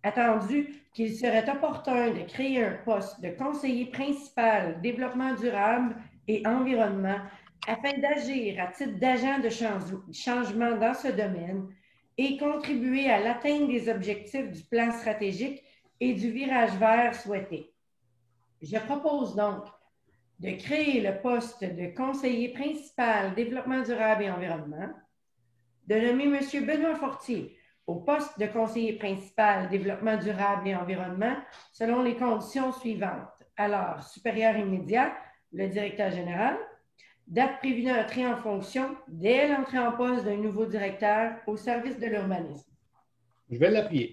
Attendu qu'il serait opportun de créer un poste de conseiller principal développement durable et environnement afin d'agir à titre d'agent de changement dans ce domaine et contribuer à l'atteinte des objectifs du plan stratégique et du virage vert souhaité. Je propose donc de créer le poste de conseiller principal développement durable et environnement, de nommer M. Benoît Fortier au poste de conseiller principal développement durable et environnement selon les conditions suivantes. Alors, supérieur immédiat, le directeur général, date prévue d'entrée en fonction dès l'entrée en poste d'un nouveau directeur au service de l'urbanisme. Je vais l'appuyer.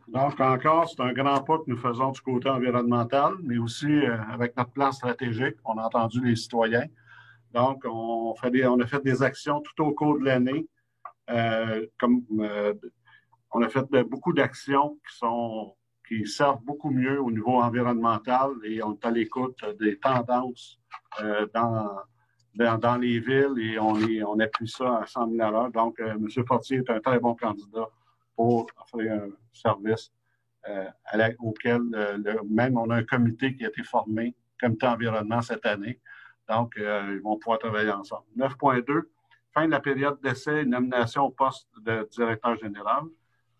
Donc, encore, c'est un grand pas que nous faisons du côté environnemental, mais aussi avec notre plan stratégique. On a entendu les citoyens. Donc, on a fait des actions tout au cours de l'année. On a fait beaucoup d'actions qui servent beaucoup mieux au niveau environnemental et on est à l'écoute des tendances dans les villes et on appuie ça à 100 000 à l'heure. Donc, M. Fortier est un très bon candidat pour offrir un service auquel même on a un comité qui a été formé, comité environnement cette année. Donc, ils vont pouvoir travailler ensemble. 9.2, fin de la période d'essai et nomination au poste de directeur général.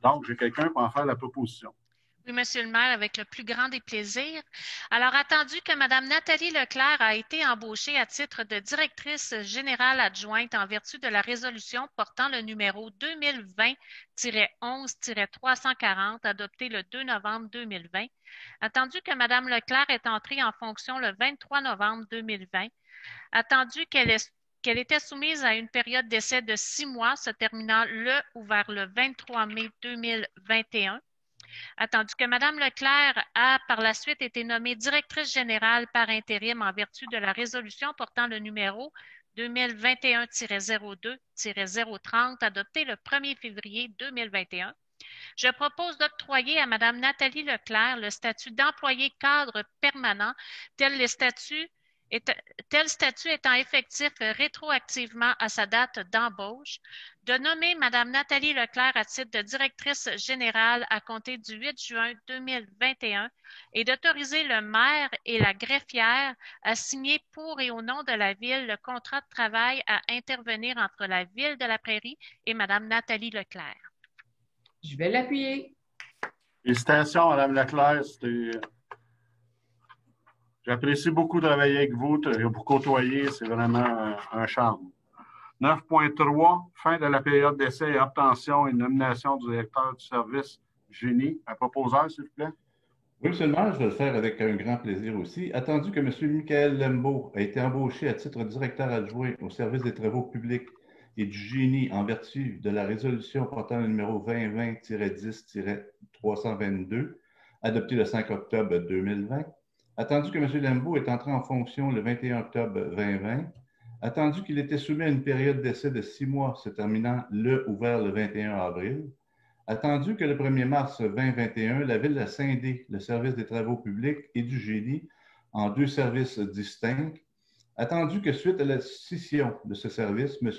Donc, j'ai quelqu'un pour en faire la proposition. Oui, Monsieur le maire, avec le plus grand des plaisirs. Alors, attendu que Mme Nathalie Leclerc a été embauchée à titre de directrice générale adjointe en vertu de la résolution portant le numéro 2020-11-340 adoptée le 2 novembre 2020, attendu que Mme Leclerc est entrée en fonction le 23 novembre 2020, attendu qu'elle était soumise à une période d'essai de 6 mois se terminant le ou vers le 23 mai 2021, attendu que Mme Leclerc a par la suite été nommée directrice générale par intérim en vertu de la résolution portant le numéro 2021-02-030 adoptée le 1er février 2021, je propose d'octroyer à Mme Nathalie Leclerc le statut d'employé cadre permanent, tel statut étant effectif rétroactivement à sa date d'embauche, de nommer Mme Nathalie Leclerc à titre de directrice générale à compter du 8 juin 2021 et d'autoriser le maire et la greffière à signer pour et au nom de la Ville le contrat de travail à intervenir entre la Ville de la Prairie et Mme Nathalie Leclerc. Je vais l'appuyer. Félicitations, Mme Leclerc. J'apprécie beaucoup travailler avec vous, vous côtoyer, c'est vraiment un charme. 9.3, fin de la période d'essai et obtention et nomination du directeur du service génie. Un proposeur, s'il vous plaît. Oui, monsieur le maire, je vais le faire avec un grand plaisir aussi. Attendu que M. Michael Lembeau a été embauché à titre de directeur adjoint au service des travaux publics et du génie en vertu de la résolution portant le numéro 2020-10-322, adoptée le 5 octobre 2020. Attendu que M. Lembeau est entré en fonction le 21 octobre 2020. Attendu qu'il était soumis à une période d'essai de 6 mois se terminant le ou vers le 21 avril. Attendu que le 1er mars 2021, la Ville a scindé le service des travaux publics et du génie en 2 services distincts. Attendu que suite à la scission de ce service, M.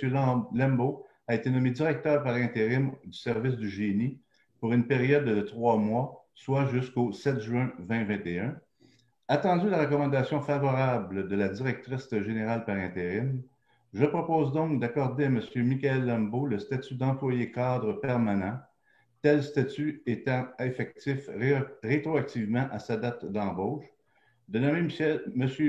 Lembeau a été nommé directeur par intérim du service du génie pour une période de 3 mois, soit jusqu'au 7 juin 2021. Attendu la recommandation favorable de la directrice générale par intérim, je propose donc d'accorder à M. Michael Lembeau le statut d'employé cadre permanent, tel statut étant effectif rétroactivement à sa date d'embauche, de nommer M.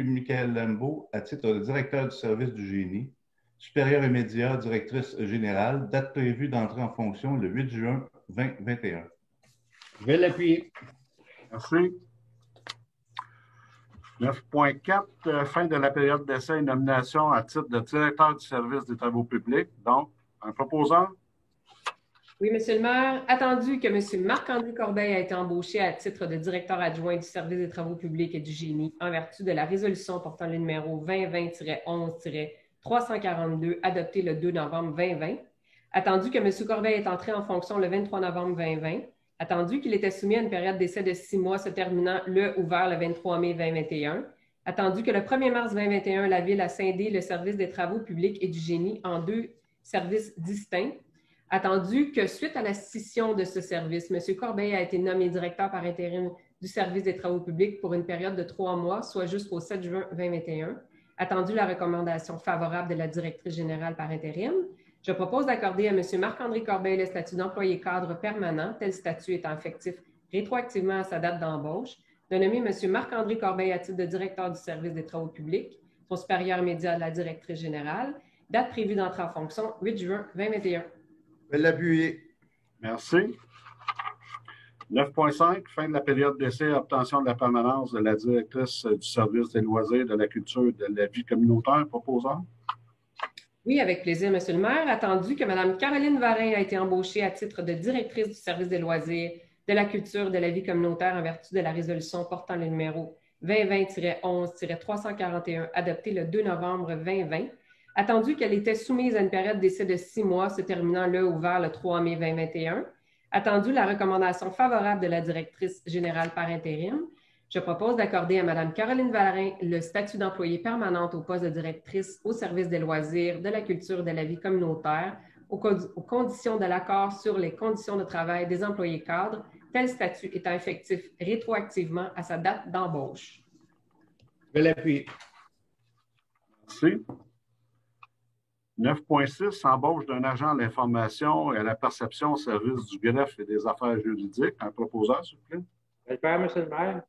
Michael Lembeau à titre de directeur du service du génie, supérieur immédiat, directrice générale, date prévue d'entrer en fonction le 8 juin 2021. Je vais l'appuyer. Merci. 9.4, fin de la période d'essai et nomination à titre de directeur du service des travaux publics. Donc, un proposeur? Oui, Monsieur le maire. Attendu que M. Marc-André Corbeil a été embauché à titre de directeur adjoint du service des travaux publics et du génie en vertu de la résolution portant le numéro 2020-11-342 adoptée le 2 novembre 2020. Attendu que M. Corbeil est entré en fonction le 23 novembre 2020. Attendu qu'il était soumis à une période d'essai de 6 mois se terminant le ou vers le 23 mai 2021. Attendu que le 1er mars 2021, la Ville a scindé le service des travaux publics et du génie en 2 services distincts. Attendu que suite à la scission de ce service, M. Corbeil a été nommé directeur par intérim du service des travaux publics pour une période de 3 mois, soit jusqu'au 7 juin 2021. Attendu la recommandation favorable de la directrice générale par intérim, je propose d'accorder à M. Marc-André Corbeil le statut d'employé cadre permanent, tel statut étant effectif rétroactivement à sa date d'embauche, de nommer M. Marc-André Corbeil à titre de directeur du service des travaux publics, son supérieur immédiat de la directrice générale, date prévue d'entrée en fonction 8 juin 2021. Je vais l'appuyer. Merci. 9.5, fin de la période d'essai et obtention de la permanence de la directrice du service des loisirs, de la culture et de la vie communautaire. Proposeur? Oui, avec plaisir, Monsieur le maire. Attendu que Mme Caroline Varin a été embauchée à titre de directrice du service des loisirs, de la culture et de la vie communautaire en vertu de la résolution portant le numéro 2020-11-341 adoptée le 2 novembre 2020. Attendu qu'elle était soumise à une période d'essai de 6 mois se terminant le ou vers le 3 mai 2021. Attendu la recommandation favorable de la directrice générale par intérim, je propose d'accorder à Mme Caroline Varin le statut d'employée permanente au poste de directrice au service des loisirs, de la culture et de la vie communautaire, aux conditions de l'accord sur les conditions de travail des employés cadres, tel statut étant effectif rétroactivement à sa date d'embauche. Je vais l'appuyer. Merci. 9.6, embauche d'un agent de l'information et à la perception au service du greffe et des affaires juridiques. Un proposeur, s'il vous plaît. Je vais le faire, M. le maire.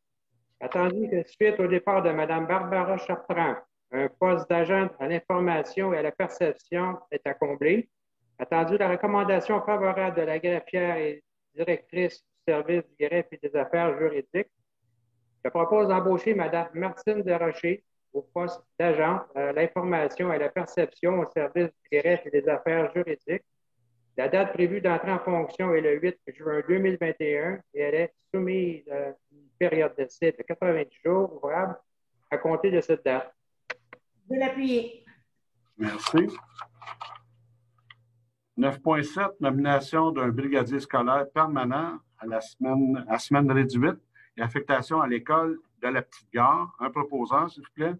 Attendu que suite au départ de Mme Barbara Chartrand, un poste d'agent à l'information et à la perception est à combler. Attendu la recommandation favorable de la greffière et directrice du service du greffe et des affaires juridiques, je propose d'embaucher Mme Martine Desrochers au poste d'agent à l'information et à la perception au service du greffe et des affaires juridiques. La date prévue d'entrée en fonction est le 8 juin 2021 et elle est soumise à une période d'essai de 90 jours ouvrables à compter de cette date. Je vais l'appuyer. Merci. 9.7, nomination d'un brigadier scolaire permanent à semaine réduite et affectation à l'école de la Petite-Gare. Un proposeur, s'il vous plaît.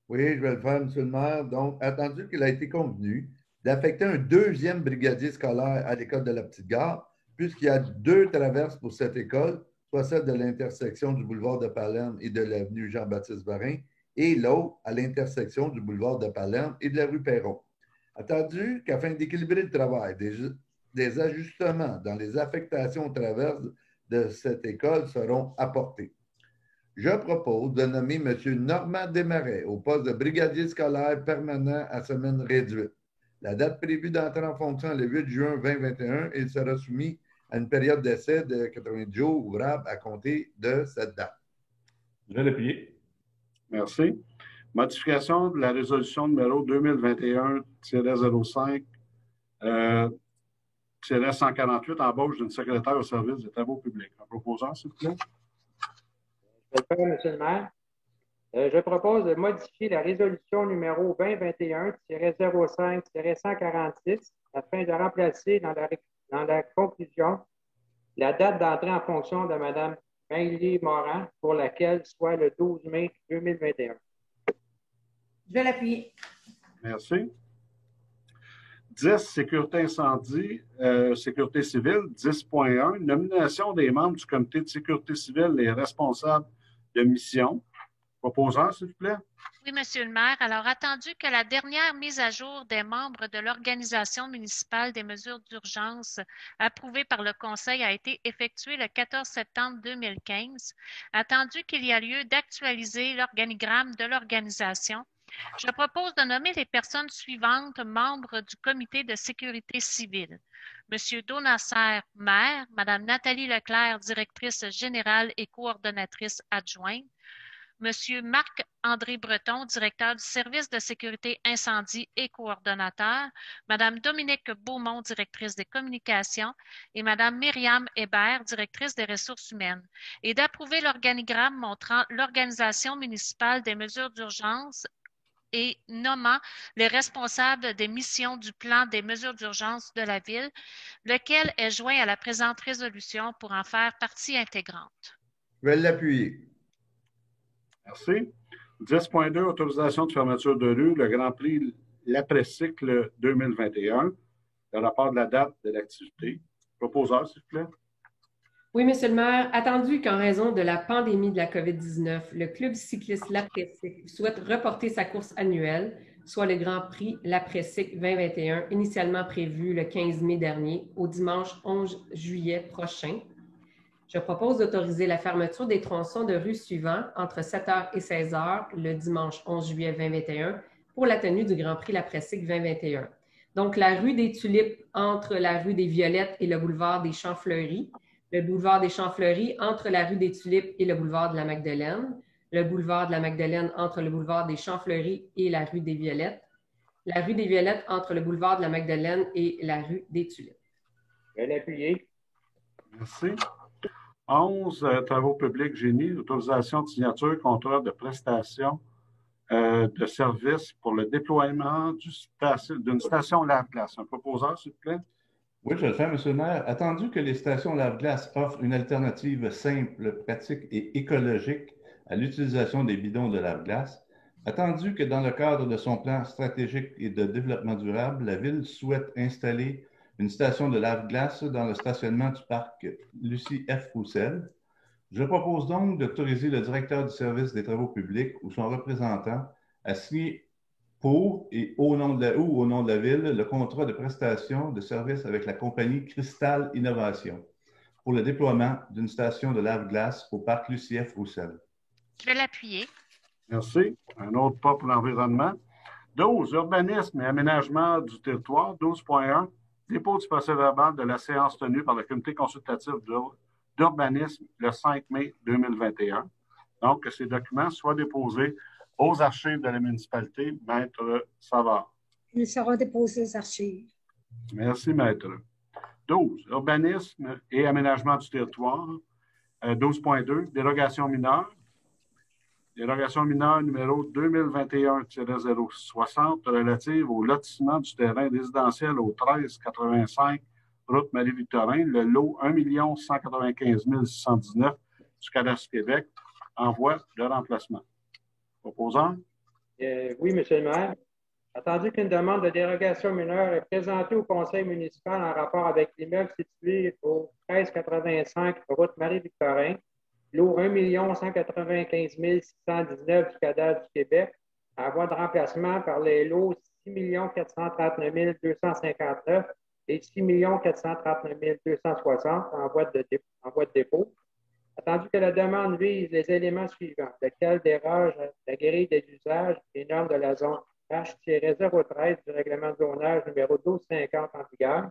Oui, je vais le faire, M. le maire. Donc, attendu qu'il a été convenu d'affecter un 2e brigadier scolaire à l'école de la Petite-Gare, puisqu'il y a 2 traverses pour cette école, soit celle de l'intersection du boulevard de Palerme et de l'avenue Jean-Baptiste Varin, et l'autre à l'intersection du boulevard de Palerme et de la rue Perron. Attendu qu'afin d'équilibrer le travail, des ajustements dans les affectations aux traverses de cette école seront apportés. je propose de nommer M. Normand Desmarais au poste de brigadier scolaire permanent à semaine réduite. La date prévue d'entrée en fonction est le 8 juin 2021 et il sera soumis à une période d'essai de 90 jours ouvrables à compter de cette date. Je vais l'appuyer. Merci. Modification de la résolution numéro 2021-05 148, embauche d'une secrétaire au service des travaux publics. Un proposant, s'il vous plaît. Je vais le faire, M. le maire. Je propose de modifier la résolution numéro 2021-05-146 afin de remplacer dans la conclusion la date d'entrée en fonction de Mme Maëlie Morin, pour laquelle soit le 12 mai 2021. Je vais l'appuyer. Merci. 10, sécurité incendie, sécurité civile. 10.1, nomination des membres du comité de sécurité civile et responsables de mission. Proposant, s'il vous plaît. Oui, Monsieur le maire. Alors, attendu que la dernière mise à jour des membres de l'Organisation municipale des mesures d'urgence approuvée par le Conseil a été effectuée le 14 septembre 2015, attendu qu'il y a lieu d'actualiser l'organigramme de l'organisation, je propose de nommer les personnes suivantes membres du comité de sécurité civile. Monsieur Donasser, maire, Madame Nathalie Leclerc, directrice générale et coordonnatrice adjointe, Monsieur Marc-André Breton, directeur du service de sécurité incendie et coordonnateur, Madame Dominique Beaumont, directrice des communications, et Madame Myriam Hébert, directrice des ressources humaines, et d'approuver l'organigramme montrant l'organisation municipale des mesures d'urgence et nommant les responsables des missions du plan des mesures d'urgence de la Ville, lequel est joint à la présente résolution pour en faire partie intégrante. Je vais l'appuyer. Merci. 10.2, autorisation de fermeture de rue, le Grand Prix l'après-cycle 2021, le rapport de la date de l'activité. Proposeur, s'il vous plaît. Oui, Monsieur le maire, attendu qu'en raison de la pandémie de la COVID-19, le club cycliste l'après-cycle souhaite reporter sa course annuelle, soit le Grand Prix l'après-cycle 2021, initialement prévu le 15 mai dernier, au dimanche 11 juillet prochain. Je propose d'autoriser la fermeture des tronçons de rue suivants entre 7h et 16h le dimanche 11 juillet 2021 pour la tenue du Grand Prix l'après-cycle 2021. Donc, la rue des Tulipes entre la rue des Violettes et le boulevard des Champs-Fleuris, le boulevard des Champs-Fleuris entre la rue des Tulipes et le boulevard de la Magdeleine, le boulevard de la Magdeleine entre le boulevard des Champs-Fleuris et la rue des Violettes, la rue des Violettes entre le boulevard de la Magdeleine et la rue des Tulipes. Je vais l'appuyer. Merci. 11, travaux publics génie, autorisation de signature, contrat de prestation de services pour le déploiement d'une station lave-glace. Un proposeur, s'il vous plaît. Oui, je vais le faire, M. le maire. Attendu que les stations lave-glace offrent une alternative simple, pratique et écologique à l'utilisation des bidons de lave-glace, attendu que dans le cadre de son plan stratégique et de développement durable, la Ville souhaite installer une station de lave-glace dans le stationnement du parc Lucie F. Roussel, je propose donc d'autoriser le directeur du service des travaux publics ou son représentant à signer pour et au nom de la Ville le contrat de prestation de service avec la compagnie Cristal Innovation pour le déploiement d'une station de lave-glace au parc Lucie F. Roussel. Je vais l'appuyer. Merci. Un autre pas pour l'environnement. 12, urbanisme et aménagement du territoire. 12.1, dépôt du procès-verbal de la séance tenue par le comité consultatif d'urbanisme le 5 mai 2021. Donc, que ces documents soient déposés aux archives de la municipalité, Maître Savard. Ils seront déposés aux archives. Merci, Maître. 12, urbanisme et aménagement du territoire. 12.2, dérogation mineure. Dérogation mineure numéro 2021-060 relative au lotissement du terrain résidentiel au 1385 route Marie-Victorin, le lot 1 195 619 du Cadastre Québec, en voie de remplacement. Proposant? Oui, M. le maire. Attendu qu'une demande de dérogation mineure est présentée au conseil municipal en rapport avec l'immeuble situé au 1385 route Marie-Victorin, lot 1 195 619 du Cadastre du Québec, en voie de remplacement par les lots 6 439 259 et 6 439 260 en voie de dépôt. Attendu que la demande vise les éléments suivants, lequel déroge la grille des usages et normes de la zone H-013 du règlement de zonage numéro 1250 en vigueur.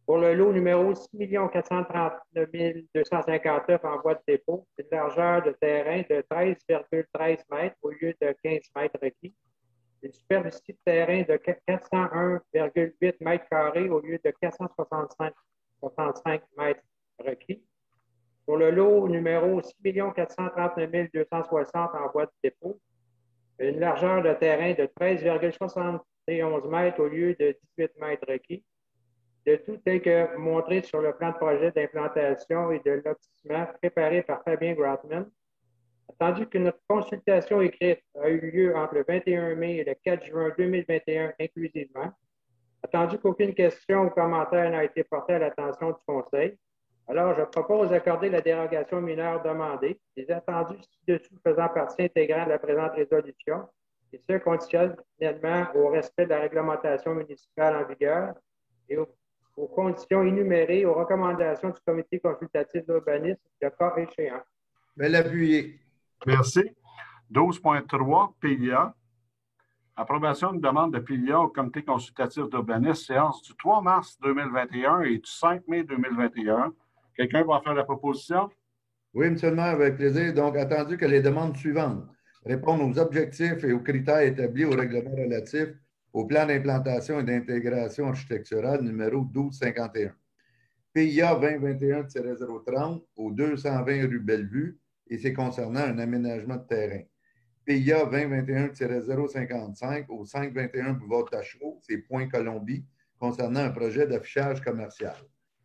Pour le lot numéro 6 439 259 en voie de dépôt, une largeur de terrain de 13,13 mètres au lieu de 15 mètres requis. Une superficie de terrain de 401,8 mètres carrés au lieu de 465 mètres requis. Pour le lot numéro 6 439 260 en voie de dépôt, une largeur de terrain de 13,71 mètres au lieu de 18 mètres requis. Le tout tel que montré sur le plan de projet d'implantation et de lotissement préparé par Fabien Grotman. Attendu qu'une consultation écrite a eu lieu entre le 21 mai et le 4 juin 2021 inclusivement. Attendu qu'aucune question ou commentaire n'a été porté à l'attention du Conseil. Alors, je propose d'accorder la dérogation mineure demandée, les attendus ci-dessous faisant partie intégrante de la présente résolution, et ce conditionnellement au respect de la réglementation municipale en vigueur et aux conditions énumérées aux recommandations du Comité consultatif d'urbanisme, le cas échéant. Je vais l'appuyer. Merci. 12.3, PIA. Approbation d'une demande de PIA au Comité consultatif d'urbanisme, séance du 3 mars 2021 et du 5 mai 2021. Quelqu'un va faire la proposition? Oui, M. le maire, avec plaisir. Donc, attendu que les demandes suivantes répondent aux objectifs et aux critères établis au règlement relatif au plan d'implantation et d'intégration architecturale numéro 1251. PIA 2021-030 au 220 rue Bellevue, et c'est concernant un aménagement de terrain. PIA 2021-055 au 521 boulevard Tachereau, c'est Pointe-Colombie, concernant un projet d'affichage commercial.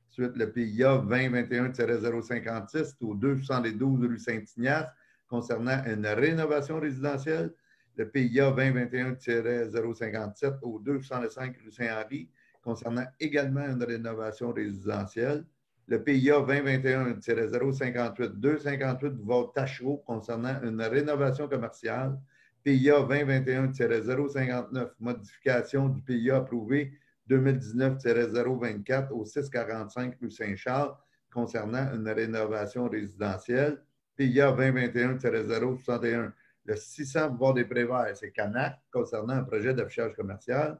Ensuite, le PIA 2021-056 au 272 rue Saint-Ignace, concernant une rénovation résidentielle. Le PIA 2021-057 au 205 rue Saint-Henri, concernant également une rénovation résidentielle. Le PIA 2021-058, 258 boulevard Tachereau, concernant une rénovation commerciale. PIA 2021-059, modification du PIA approuvé 2019-024 au 645 rue Saint-Charles, concernant une rénovation résidentielle. PIA 2021-061, le 600 boulevard des Préverts, c'est Canac, concernant un projet d'affichage commercial.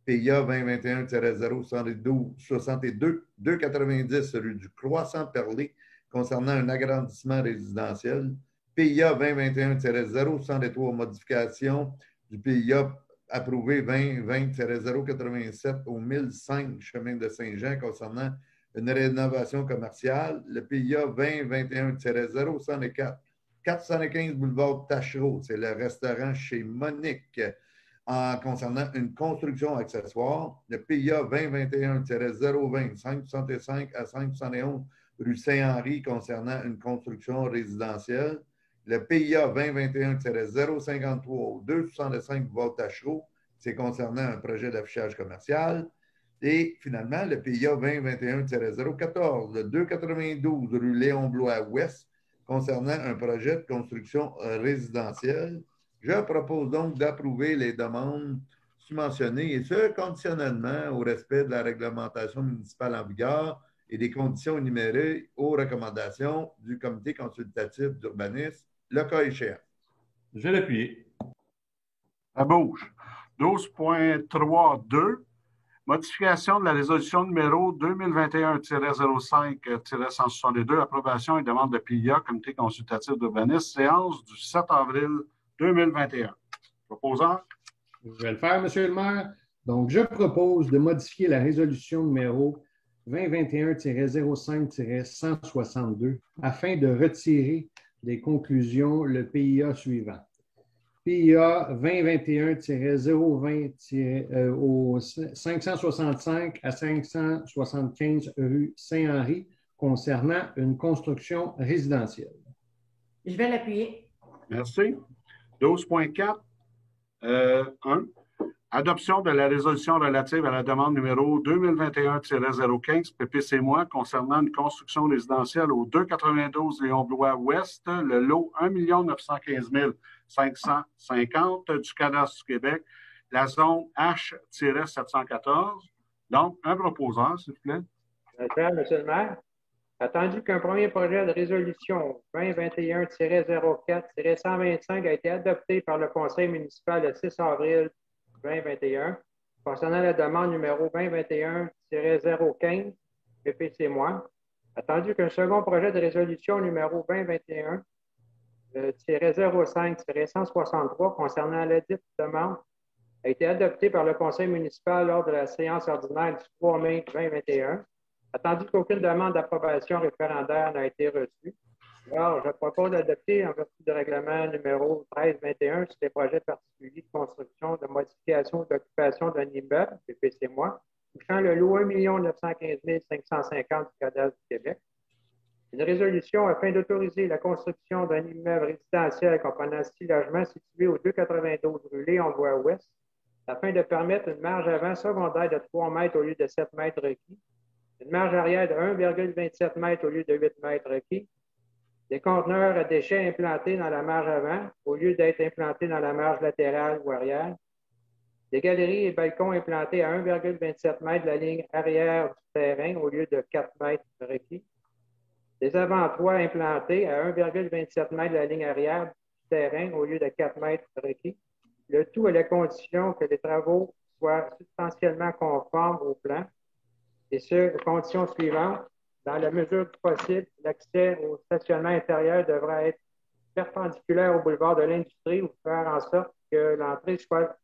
PIA 2021-062, 290 rue du Croissant-Perlé, concernant un agrandissement résidentiel. PIA 2021-063, modification du PIA approuvé 2020-087 au 1005 chemin de Saint-Jean, concernant une rénovation commerciale. Le PIA 2021-064, 415 boulevard Tachereau, c'est le restaurant chez Monique, concernant une construction accessoire. Le PIA 2021-020, 565 à 571 rue Saint-Henri, concernant une construction résidentielle. Le PIA 2021-053 au 265 boulevard Tachereau, c'est concernant un projet d'affichage commercial. Et finalement, le PIA 2021-014, le 292 rue Léon-Blois-Ouest, concernant un projet de construction résidentielle. Je propose donc d'approuver les demandes subventionnées, et ce, conditionnellement au respect de la réglementation municipale en vigueur et des conditions énumérées aux recommandations du Comité consultatif d'urbanisme, le cas échéant. Je vais l'appuyer. Ça bouge. 12.3.2, modification de la résolution numéro 2021-05-162, approbation et demande de PIA, Comité consultatif d'urbanisme, séance du 7 avril 2021. Proposant? Je vais le faire, M. le maire. Donc, je propose de modifier la résolution numéro 2021-05-162 afin de retirer des conclusions le PIA suivant. PIA 2021-020 au 565 à 575 rue Saint-Henri concernant une construction résidentielle. Je vais l'appuyer. Merci. 12.4. 1. Adoption de la résolution relative à la demande numéro 2021-015 PPC- concernant une construction résidentielle au 292 Léon-Blois-Ouest, le lot 1 915 550 du cadastre du Québec, la zone H-714. Donc, un proposant, s'il vous plaît. Monsieur le maire. Attendu qu'un premier projet de résolution 2021-04-125 a été adopté par le Conseil municipal le 6 avril 2021 concernant la demande numéro 2021-015 PPC-moi, attendu qu'un second projet de résolution numéro 2021-05-163 concernant la dite demande a été adopté par le Conseil municipal lors de la séance ordinaire du 3 mai 2021, attendu qu'aucune demande d'approbation référendaire n'a été reçue. Alors, je propose d'adopter en vertu du règlement numéro 1321 sur les projets particuliers de construction, de modification ou d'occupation d'un immeuble, PPC-moi, touchant le lot 1 915 550 du Cadastre du Québec. Une résolution afin d'autoriser la construction d'un immeuble résidentiel comprenant 6 logements situés au 292 rue Léon-Voie-Ouest, afin de permettre une marge avant secondaire de 3 mètres au lieu de 7 mètres requis, une marge arrière de 1,27 mètres au lieu de 8 mètres requis, des conteneurs à déchets implantés dans la marge avant au lieu d'être implantés dans la marge latérale ou arrière, des galeries et balcons implantés à 1,27 mètres de la ligne arrière du terrain au lieu de 4 mètres requis, des avant-toits implantés à 1,27 mètres de la ligne arrière du terrain au lieu de 4 mètres requis, le tout à la condition que les travaux soient substantiellement conformes au plan, et ce, aux conditions suivantes. Dans la mesure du possible, l'accès au stationnement intérieur devra être perpendiculaire au boulevard de l'Industrie ou faire en sorte que l'entrée soit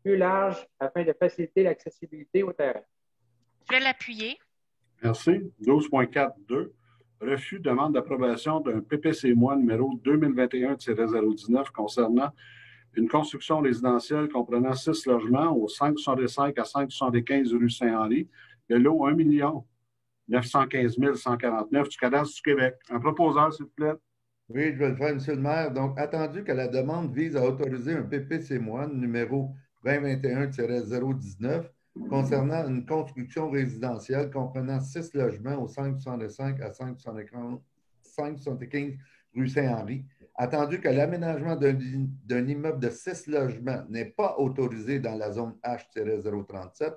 plus large afin de faciliter l'accessibilité au terrain. Je vais l'appuyer. Merci. 12.4.2. Refus demande d'approbation d'un PPC-moi numéro 2021-019 concernant une construction résidentielle comprenant 6 logements au 565 à 575 rue Saint-Henri, de lot 1 915 149 du Cadastre du Québec. Un proposeur, s'il vous plaît. Oui, je vais le faire, M. le maire. Donc, attendu que la demande vise à autoriser un PPC-moi numéro 2021-019 concernant une construction résidentielle comprenant 6 logements au 565 à 575 rue Saint-Henri, attendu que l'aménagement d'un immeuble de 6 logements n'est pas autorisé dans la zone H-037,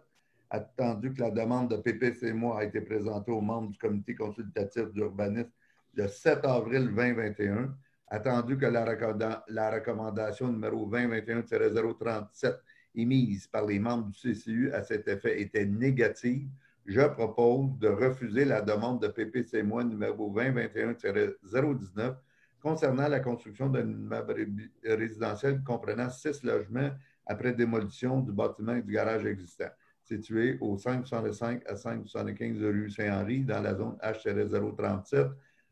attendu que la demande de PPC-moi a été présentée aux membres du comité consultatif d'urbanisme le 7 avril 2021, attendu que la recommandation numéro 2021-037 émise par les membres du CCU à cet effet était négative, je propose de refuser la demande de PPC-moi numéro 2021-019 concernant la construction d'un immeuble résidentiel comprenant 6 logements après démolition du bâtiment et du garage existant, situé au 565 à 575 rue Saint-Henri dans la zone H-037,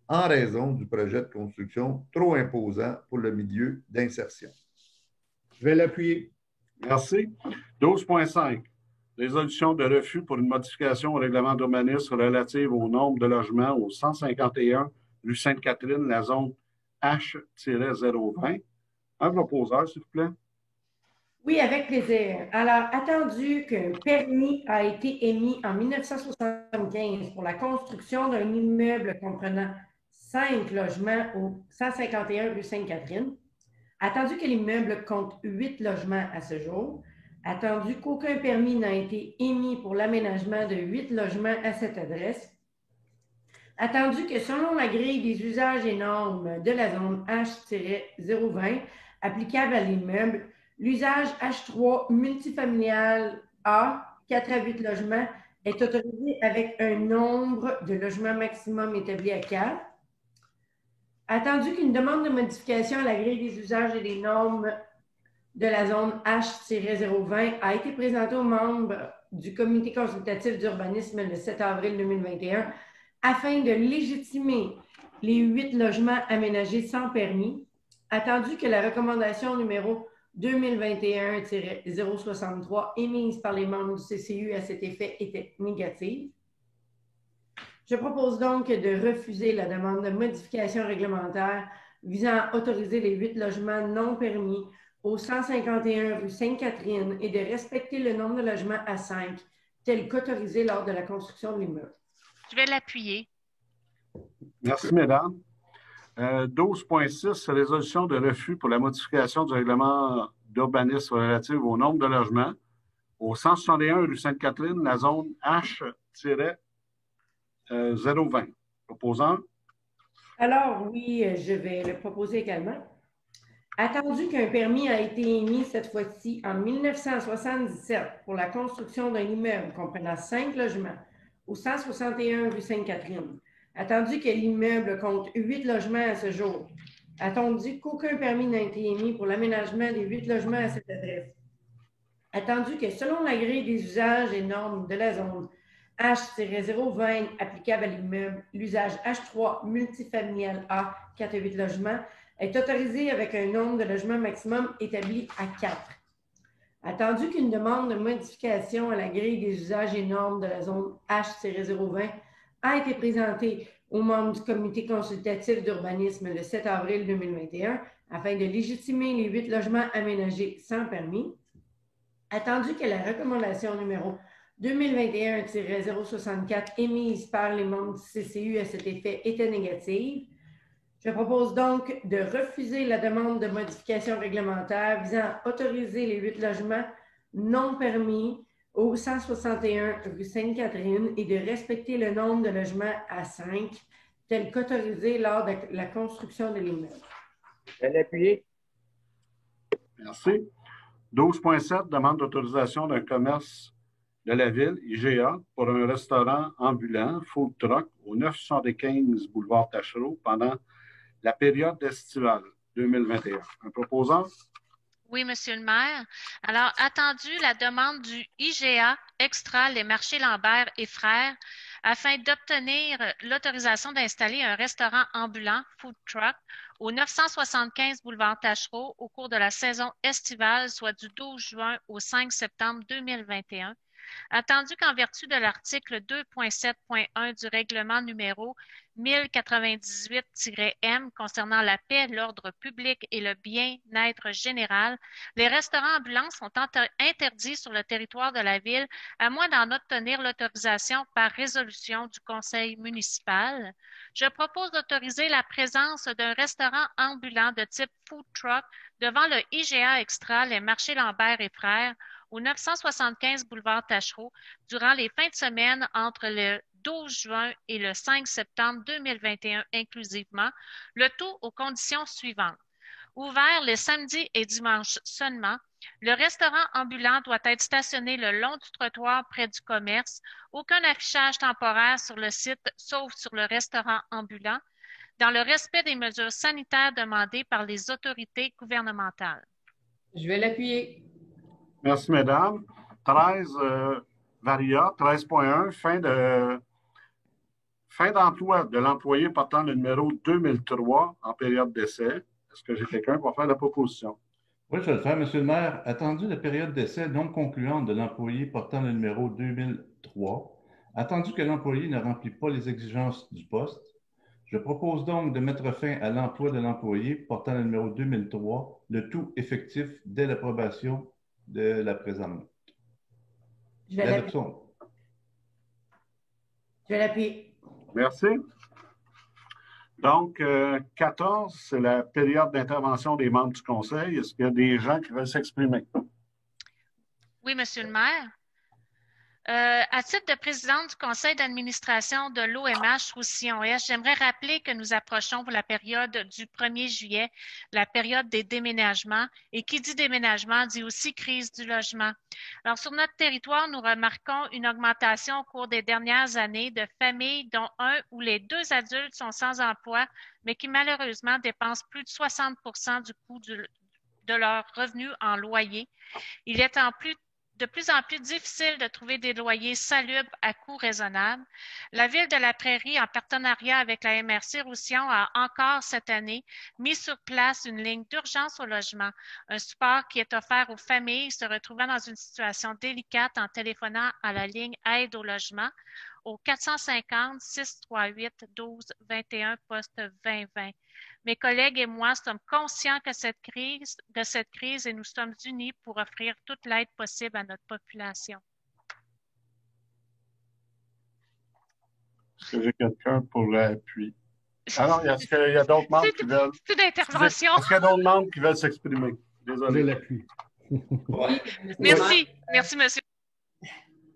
en raison du projet de construction trop imposant pour le milieu d'insertion. Je vais l'appuyer. Merci. 12.5. Résolution de refus pour une modification au règlement d'urbanisme relative au nombre de logements au 151 rue Sainte-Catherine, la zone H-020. Un proposeur, s'il vous plaît. Oui, avec plaisir. Alors, attendu qu'un permis a été émis en 1975 pour la construction d'un immeuble comprenant 5 logements au 151 rue Sainte-Catherine, attendu que l'immeuble compte 8 logements à ce jour, attendu qu'aucun permis n'a été émis pour l'aménagement de 8 logements à cette adresse, attendu que selon la grille des usages et normes de la zone H-020 applicable à l'immeuble, l'usage H3 multifamilial A, 4 à 8 logements, est autorisé avec un nombre de logements maximum établi à 4. Attendu qu'une demande de modification à la grille des usages et des normes de la zone H-020 a été présentée aux membres du comité consultatif d'urbanisme le 7 avril 2021 afin de légitimer les 8 logements aménagés sans permis, attendu que la recommandation numéro 2021-063 émise par les membres du CCU à cet effet était négative. Je propose donc de refuser la demande de modification réglementaire visant à autoriser les 8 logements non permis au 151 rue Sainte-Catherine et de respecter le nombre de logements à 5, tel qu'autorisé lors de la construction de l'immeuble. Je vais l'appuyer. Merci, mesdames. 12.6, résolution de refus pour la modification du règlement d'urbanisme relatif au nombre de logements au 161 rue Sainte-Catherine, la zone H-020. 020. Proposant? Alors, oui, je vais le proposer également. Attendu qu'un permis a été émis cette fois-ci en 1977 pour la construction d'un immeuble comprenant 5 logements au 161 rue Sainte-Catherine, attendu que l'immeuble compte 8 logements à ce jour, attendu qu'aucun permis n'a été émis pour l'aménagement des 8 logements à cette adresse, attendu que selon la grille des usages et normes de la zone H-020 applicable à l'immeuble, l'usage H3 multifamilial A 4 à 8 logements est autorisé avec un nombre de logements maximum établi à 4. Attendu qu'une demande de modification à la grille des usages et normes de la zone H-020 a été présentée aux membres du comité consultatif d'urbanisme le 7 avril 2021 afin de légitimer les 8 logements aménagés sans permis, attendu que la recommandation numéro 2021-064 émise par les membres du CCU à cet effet était négative, je propose donc de refuser la demande de modification réglementaire visant à autoriser les 8 logements non permis au 161 rue Sainte-Catherine et de respecter le nombre de logements à 5 tel qu'autorisé lors de la construction de l'immeuble. Je vais l'appuyer. Merci. 12.7, demande d'autorisation d'un commerce de la ville, IGA, pour un restaurant ambulant, food truck, au 975 boulevard Tachereau pendant la période estivale 2021. Un proposant? Oui, Monsieur le maire. Alors, attendu la demande du IGA Extra Les Marchés Lambert et Frères afin d'obtenir l'autorisation d'installer un restaurant ambulant, food truck, au 975 boulevard Tachereau au cours de la saison estivale, soit du 12 juin au 5 septembre 2021. Attendu qu'en vertu de l'article 2.7.1 du règlement numéro 1098-M concernant la paix, l'ordre public et le bien-être général, les restaurants ambulants sont interdits sur le territoire de la ville à moins d'en obtenir l'autorisation par résolution du conseil municipal. Je propose d'autoriser la présence d'un restaurant ambulant de type food truck devant le IGA Extra, les marchés Lambert et Frères, au 975 boulevard Tachereau durant les fins de semaine entre le 12 juin et le 5 septembre 2021 inclusivement, le tout aux conditions suivantes. Ouvert les samedis et dimanches seulement, le restaurant ambulant doit être stationné le long du trottoir près du commerce, aucun affichage temporaire sur le site sauf sur le restaurant ambulant, dans le respect des mesures sanitaires demandées par les autorités gouvernementales. Je vais l'appuyer. Merci, mesdames. 13, Varia, 13.1, fin d'emploi de l'employé portant le numéro 2003 en période d'essai. Est-ce que j'ai quelqu'un pour faire la proposition? Oui, je vais le faire, Monsieur le maire. Attendu la période d'essai non concluante de l'employé portant le numéro 2003, attendu que l'employé ne remplit pas les exigences du poste, je propose donc de mettre fin à l'emploi de l'employé portant le numéro 2003, le tout effectif dès l'approbation de la présente. Je vais l'appuyer. Merci. Donc, 14, c'est la période d'intervention des membres du conseil. Est-ce qu'il y a des gens qui veulent s'exprimer? Oui, Monsieur le maire. À titre de présidente du conseil d'administration de l'OMH Roussillon-Est, j'aimerais rappeler que nous approchons pour la période du 1er juillet, la période des déménagements. Et qui dit déménagement dit aussi crise du logement. Alors, sur notre territoire, nous remarquons une augmentation au cours des dernières années de familles dont un ou les deux adultes sont sans emploi, mais qui malheureusement dépensent plus de 60% du coût de leur revenu en loyer. Il est de plus en plus difficile de trouver des loyers salubres à coût raisonnable. La Ville de la Prairie, en partenariat avec la MRC Roussillon, a encore cette année mis sur place une ligne d'urgence au logement, un support qui est offert aux familles se retrouvant dans une situation délicate en téléphonant à la ligne Aide au logement au 450-638-1221, poste 2020. Mes collègues et moi sommes conscients de cette crise et nous sommes unis pour offrir toute l'aide possible à notre population. Est-ce que j'ai quelqu'un pour l'appui? Alors, est-ce qu'il y a d'autres membres qui veulent... C'est une intervention. Est-ce qu'il y a d'autres membres qui veulent s'exprimer? Désolé. Je l'appuie. Merci. Merci, monsieur.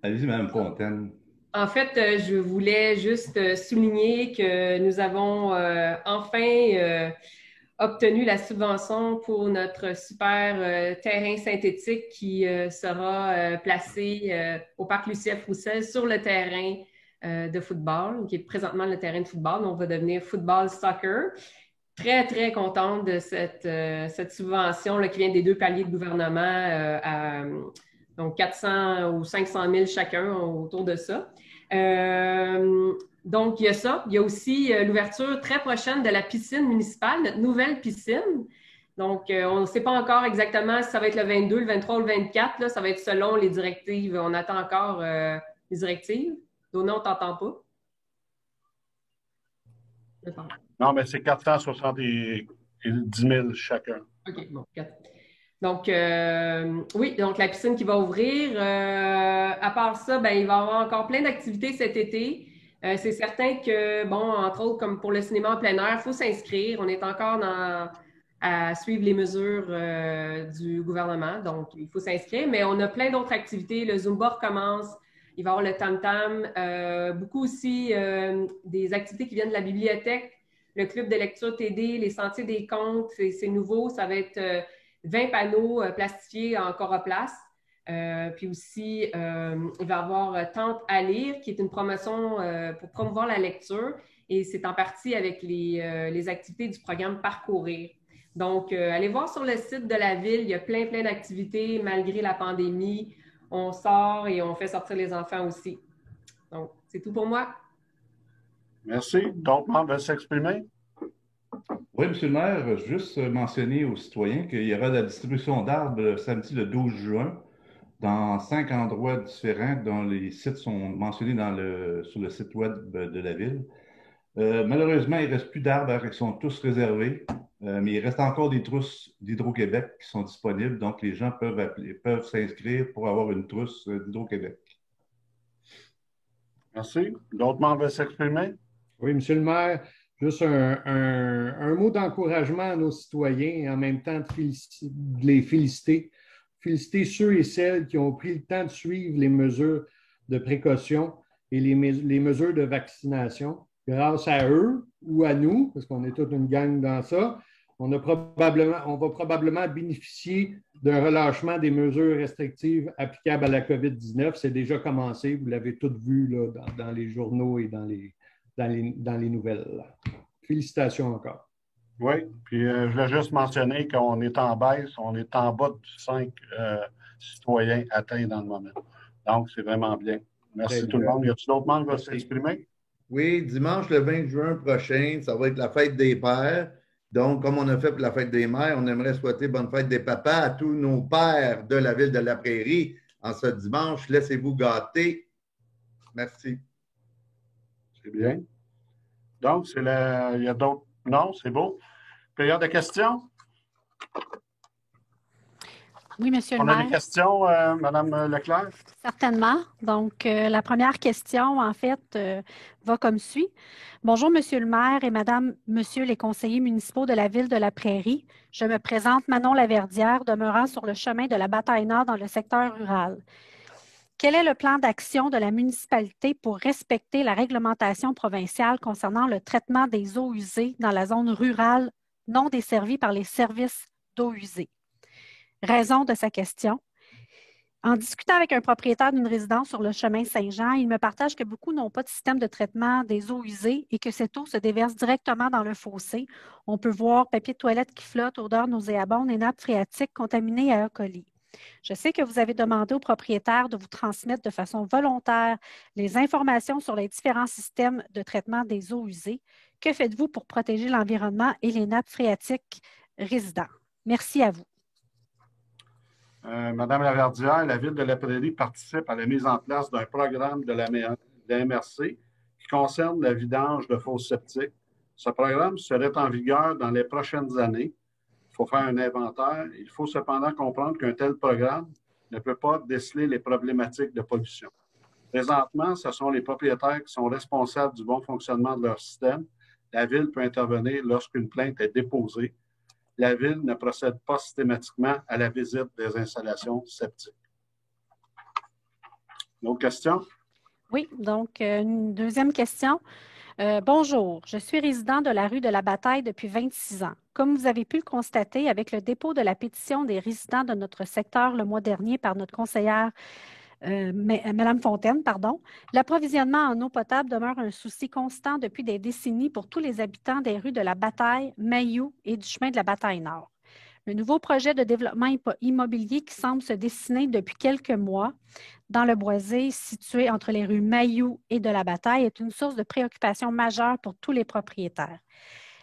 Allez-y, Mme Fontaine. En fait, je voulais juste souligner que nous avons enfin obtenu la subvention pour notre super terrain synthétique qui sera placé au parc Lucien Roussel sur le terrain de football, qui est présentement le terrain de football. Donc, on va devenir football soccer. Très, très contente de cette subvention là, qui vient des 2 paliers de gouvernement donc 400 ou 500 000 chacun autour de ça. Donc, il y a ça. Il y a aussi l'ouverture très prochaine de la piscine municipale, notre nouvelle piscine. Donc, on ne sait pas encore exactement si ça va être le 22, le 23 ou le 24. Là, ça va être selon les directives. On attend encore les directives. Donna, on ne t'entend pas. Non, mais c'est 470 000 chacun. OK, bon, 4. Donc, oui, donc la piscine qui va ouvrir. À part ça, ben, il va y avoir encore plein d'activités cet été. C'est certain que, bon, entre autres, comme pour le cinéma en plein air, il faut s'inscrire. On est encore à suivre les mesures du gouvernement, donc il faut s'inscrire. Mais on a plein d'autres activités. Le Zumba recommence. Il va y avoir le tam-tam. Beaucoup aussi des activités qui viennent de la bibliothèque. Le club de lecture TD, les sentiers des contes, c'est nouveau. Ça va être 20 panneaux plastifiés en coroplace. Puis aussi, il va y avoir Tente à lire, qui est une promotion pour promouvoir la lecture. Et c'est en partie avec les activités du programme Parcourir. Donc, allez voir sur le site de la Ville. Il y a plein d'activités malgré la pandémie. On sort et on fait sortir les enfants aussi. Donc, c'est tout pour moi. Merci. D'autres membres veulent s'exprimer? Oui, M. le maire, juste mentionner aux citoyens qu'il y aura la distribution d'arbres samedi le 12 juin dans 5 endroits différents dont les sites sont mentionnés sur le site web de la Ville. Malheureusement, il ne reste plus d'arbres, ils sont tous réservés, mais il reste encore des trousses d'Hydro-Québec qui sont disponibles, donc les gens peuvent s'inscrire pour avoir une trousse d'Hydro-Québec. Merci. D'autres membres veulent s'exprimer? Oui, M. le maire, juste un mot d'encouragement à nos citoyens et en même temps de les féliciter. Féliciter ceux et celles qui ont pris le temps de suivre les mesures de précaution et les mesures de vaccination. Grâce à eux ou à nous, parce qu'on est toute une gang dans ça, on va probablement bénéficier d'un relâchement des mesures restrictives applicables à la COVID-19. C'est déjà commencé, vous l'avez tout vu là, dans les journaux et dans les nouvelles. Félicitations encore. Oui, puis je voulais juste mentionner qu'on est en baisse, on est en bas de 5 citoyens atteints dans le moment. Donc, c'est vraiment bien. Merci tout le monde. Y a-t-il d'autres membres qui veulent s'exprimer? Oui, dimanche le 20 juin prochain, ça va être la fête des pères. Donc, comme on a fait pour la fête des mères, on aimerait souhaiter bonne fête des papas à tous nos pères de la ville de La Prairie en ce dimanche. Laissez-vous gâter. Merci. C'est bien. Donc, il y a d'autres. Non, c'est beau. Période de questions? Oui, Monsieur le maire. On a des questions, Mme Leclerc? Certainement. Donc, la première question, en fait, va comme suit. Bonjour, Monsieur le maire et Madame, Monsieur les conseillers municipaux de la ville de La Prairie. Je me présente Manon Laverdière, demeurant sur le chemin de la Bataille-Nord dans le secteur rural. Quel est le plan d'action de la municipalité pour respecter la réglementation provinciale concernant le traitement des eaux usées dans la zone rurale non desservie par les services d'eau usée? Raison de sa question. En discutant avec un propriétaire d'une résidence sur le chemin Saint-Jean, il me partage que beaucoup n'ont pas de système de traitement des eaux usées et que cette eau se déverse directement dans le fossé. On peut voir papier de toilette qui flotte, odeur nauséabonde et nappes phréatiques contaminées à E. coli. Je sais que vous avez demandé au propriétaire de vous transmettre de façon volontaire les informations sur les différents systèmes de traitement des eaux usées. Que faites-vous pour protéger l'environnement et les nappes phréatiques résidents? Merci à vous. Madame Laverdière, la Ville de La Prairie participe à la mise en place d'un programme de la MRC qui concerne la vidange de fosses septiques. Ce programme serait en vigueur dans les prochaines années. Il faut faire un inventaire. Il faut cependant comprendre qu'un tel programme ne peut pas déceler les problématiques de pollution. Présentement, ce sont les propriétaires qui sont responsables du bon fonctionnement de leur système. La Ville peut intervenir lorsqu'une plainte est déposée. La Ville ne procède pas systématiquement à la visite des installations septiques. D'autres questions? Oui, donc une deuxième question. Bonjour, je suis résident de la rue de la Bataille depuis 26 ans. Comme vous avez pu le constater, avec le dépôt de la pétition des résidents de notre secteur le mois dernier par notre conseillère Mme Fontaine, l'approvisionnement en eau potable demeure un souci constant depuis des décennies pour tous les habitants des rues de la Bataille, Mailloux et du chemin de la Bataille Nord. Le nouveau projet de développement immobilier qui semble se dessiner depuis quelques mois dans le boisé situé entre les rues Mailloux et de la Bataille est une source de préoccupation majeure pour tous les propriétaires.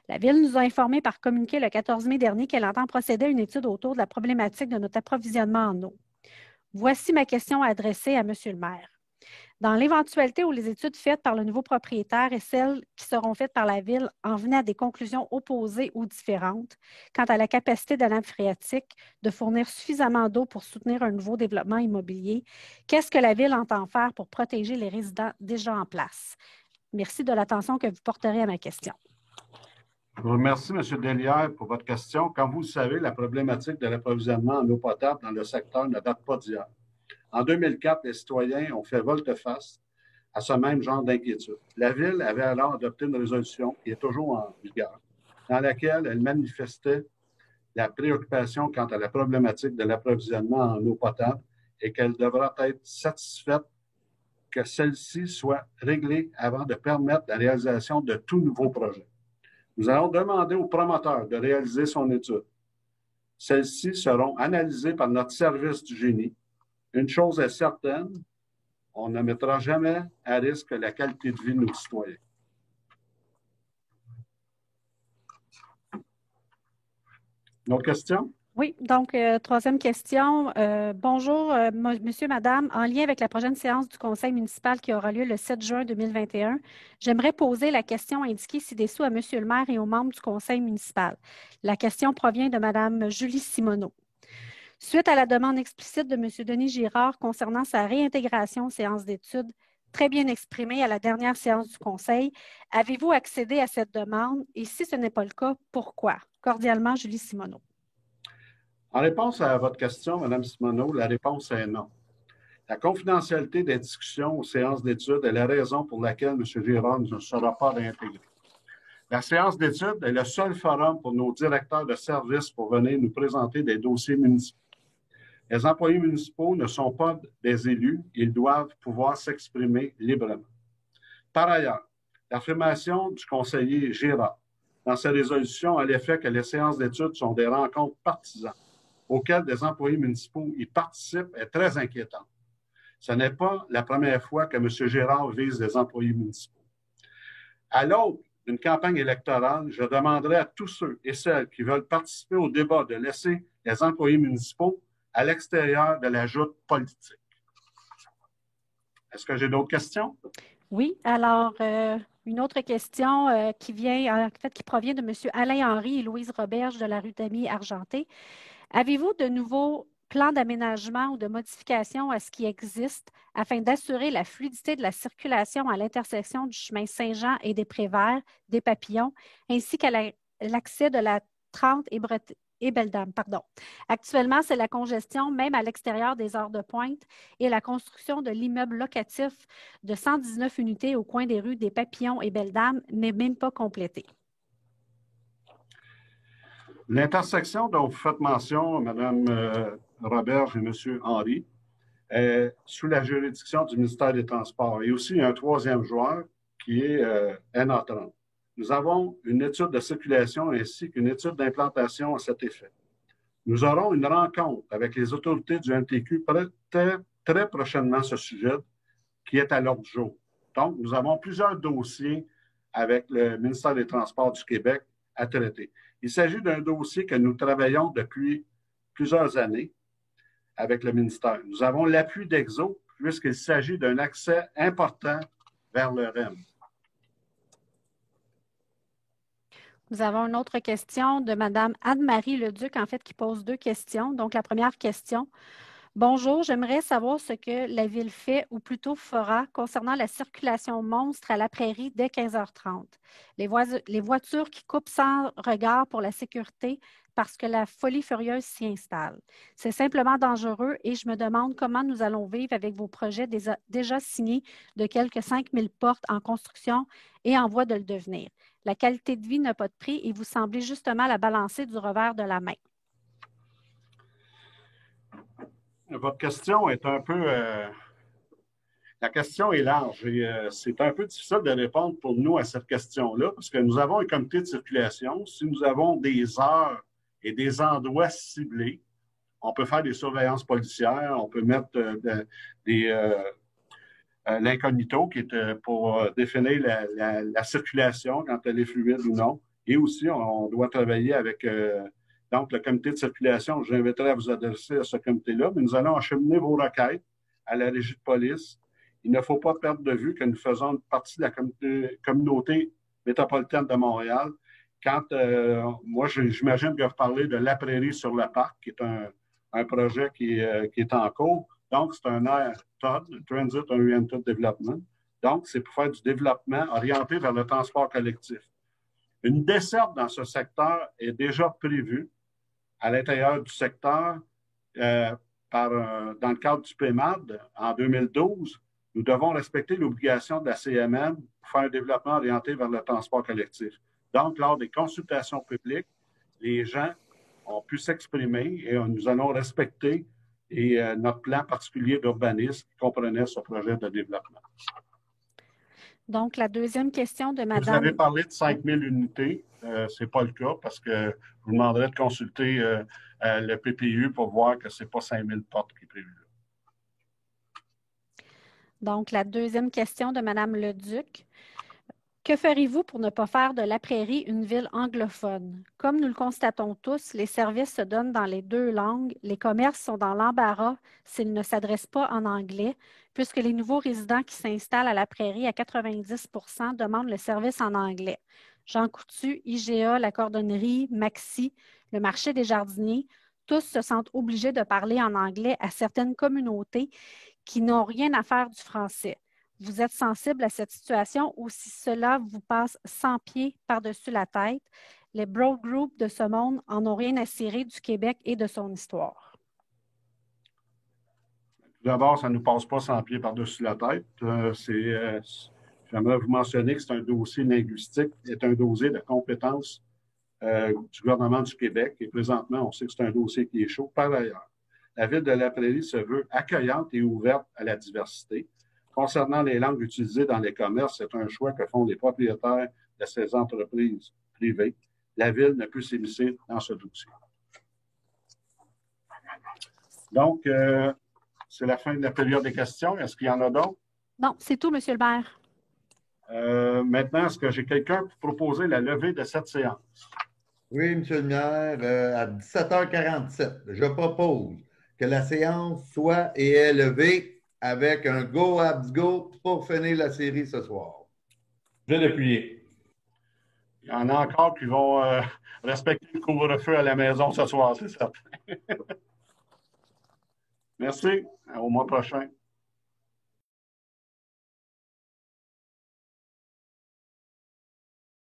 La Ville nous a informé par communiqué le 14 mai dernier qu'elle entend procéder à une étude autour de la problématique de notre approvisionnement en eau. Voici ma question adressée à M. le maire. Dans l'éventualité où les études faites par le nouveau propriétaire et celles qui seront faites par la Ville en venaient à des conclusions opposées ou différentes quant à la capacité de la nappe phréatique de fournir suffisamment d'eau pour soutenir un nouveau développement immobilier, qu'est-ce que la Ville entend faire pour protéger les résidents déjà en place? Merci de l'attention que vous porterez à ma question. Je vous remercie, M. Delière, pour votre question. Comme vous le savez, la problématique de l'approvisionnement en eau potable dans le secteur ne date pas d'hier. En 2004, les citoyens ont fait volte-face à ce même genre d'inquiétude. La Ville avait alors adopté une résolution qui est toujours en vigueur, dans laquelle elle manifestait la préoccupation quant à la problématique de l'approvisionnement en eau potable et qu'elle devra être satisfaite que celle-ci soit réglée avant de permettre la réalisation de tout nouveau projet. Nous allons demander au promoteur de réaliser son étude. Celles-ci seront analysées par notre service du génie. Une chose est certaine, on ne mettra jamais à risque la qualité de vie de nos citoyens. Une autre question? Oui, donc, troisième question. Bonjour, monsieur, madame. En lien avec la prochaine séance du conseil municipal qui aura lieu le 7 juin 2021, j'aimerais poser la question indiquée ci-dessous à monsieur le maire et aux membres du conseil municipal. La question provient de madame Julie Simoneau. Suite à la demande explicite de monsieur Denis Girard concernant sa réintégration aux séances d'études, très bien exprimée à la dernière séance du conseil, avez-vous accédé à cette demande et si ce n'est pas le cas, pourquoi? Cordialement, Julie Simoneau. En réponse à votre question, Mme Simoneau, la réponse est non. La confidentialité des discussions aux séances d'études est la raison pour laquelle M. Girard ne sera pas réintégré. La séance d'études est le seul forum pour nos directeurs de services pour venir nous présenter des dossiers municipaux. Les employés municipaux ne sont pas des élus, ils doivent pouvoir s'exprimer librement. Par ailleurs, l'affirmation du conseiller Girard dans sa résolution à l'effet que les séances d'études sont des rencontres partisanes auxquelles des employés municipaux y participent est très inquiétante. Ce n'est pas la première fois que M. Girard vise les employés municipaux. À l'aube d'une campagne électorale, je demanderai à tous ceux et celles qui veulent participer au débat de laisser les employés municipaux à l'extérieur de la joute politique. Est-ce que j'ai d'autres questions? Oui, alors une autre question qui provient de M. Alain Henry et Louise Roberge de la rue Damier-Argenté. Avez-vous de nouveaux plans d'aménagement ou de modification à ce qui existe afin d'assurer la fluidité de la circulation à l'intersection du chemin Saint-Jean et des Préverts, des Papillons, ainsi qu'à l'accès de la 30 et Belle-Dame, Actuellement, c'est la congestion, même à l'extérieur des heures de pointe, et la construction de l'immeuble locatif de 119 unités au coin des rues des Papillons et Belle-Dame n'est même pas complétée. L'intersection dont vous faites mention, Mme Roberge et M. Henry, est sous la juridiction du ministère des Transports. Et aussi, il y a un troisième joueur qui est NA30. Nous avons une étude de circulation ainsi qu'une étude d'implantation à cet effet. Nous aurons une rencontre avec les autorités du MTQ très prochainement à ce sujet qui est à l'ordre du jour. Donc, nous avons plusieurs dossiers avec le ministère des Transports du Québec à traiter. Il s'agit d'un dossier que nous travaillons depuis plusieurs années avec le ministère. Nous avons l'appui d'Exo puisqu'il s'agit d'un accès important vers le REM. Nous avons une autre question de Mme Anne-Marie Leduc, qui pose deux questions. Donc, la première question. Bonjour, j'aimerais savoir ce que la Ville fait ou plutôt fera concernant la circulation monstre à la prairie dès 15h30. Les voitures qui coupent sans regard pour la sécurité parce que la folie furieuse s'y installe. C'est simplement dangereux et je me demande comment nous allons vivre avec vos projets déjà signés de quelques 5000 portes en construction et en voie de le devenir. La qualité de vie n'a pas de prix et vous semblez justement la balancer du revers de la main. Votre question est un peu... la question est large et c'est un peu difficile de répondre pour nous à cette question-là parce que nous avons un comité de circulation. Si nous avons des heures et des endroits ciblés, on peut faire des surveillances policières, on peut mettre l'incognito qui est pour définir la circulation quand elle est fluide ou non. Et aussi, on doit travailler avec... donc, le comité de circulation, j'inviterai à vous adresser à ce comité-là, mais nous allons acheminer vos requêtes à la régie de police. Il ne faut pas perdre de vue que nous faisons partie de la communauté métropolitaine de Montréal. Quand, moi, j'imagine que vous parlez de la prairie sur le parc, qui est un projet qui est en cours. Donc, c'est un TOD, Transit Oriented Development. Donc, c'est pour faire du développement orienté vers le transport collectif. Une desserte dans ce secteur est déjà prévue à l'intérieur du secteur dans le cadre du PMAD en 2012. Nous devons respecter l'obligation de la CMM pour faire un développement orienté vers le transport collectif. Donc, lors des consultations publiques, les gens ont pu s'exprimer et nous allons respecter notre plan particulier d'urbanisme qui comprenait ce projet de développement. Donc, la deuxième question de Madame... Vous avez parlé de 5000 unités. Ce n'est pas le cas parce que je vous demanderai de consulter le PPU pour voir que ce n'est pas 5000 portes qui est prévu. Donc, la deuxième question de Madame Leduc. Que ferez-vous pour ne pas faire de la Prairie une ville anglophone? Comme nous le constatons tous, les services se donnent dans les deux langues. Les commerces sont dans l'embarras s'ils ne s'adressent pas en anglais, puisque les nouveaux résidents qui s'installent à la Prairie à 90 % demandent le service en anglais. Jean Coutu, IGA, la Cordonnerie, Maxi, le marché des jardiniers, tous se sentent obligés de parler en anglais à certaines communautés qui n'ont rien à faire du français. Vous êtes sensible à cette situation ou si cela vous passe 100 pieds par-dessus la tête, les broad groups de ce monde en ont rien à cirer du Québec et de son histoire. D'abord, ça ne nous passe pas 100 pieds par-dessus la tête. J'aimerais vous mentionner que c'est un dossier linguistique, c'est un dossier de compétences du gouvernement du Québec et présentement, on sait que c'est un dossier qui est chaud. Par ailleurs, la Ville de la Prairie se veut accueillante et ouverte à la diversité. Concernant les langues utilisées dans les commerces, c'est un choix que font les propriétaires de ces entreprises privées. La Ville ne peut s'immiscer dans ce dossier. Donc, c'est la fin de la période des questions. Est-ce qu'il y en a d'autres? Non, c'est tout, Monsieur le maire. Maintenant, est-ce que j'ai quelqu'un pour proposer la levée de cette séance? Oui, Monsieur le maire, à 17h47, je propose que la séance soit et est levée avec un go abs go pour finir la série ce soir. Je vais l'appuyer. Il y en a encore qui vont respecter le couvre-feu à la maison ce soir, c'est certain. Merci. Au mois prochain.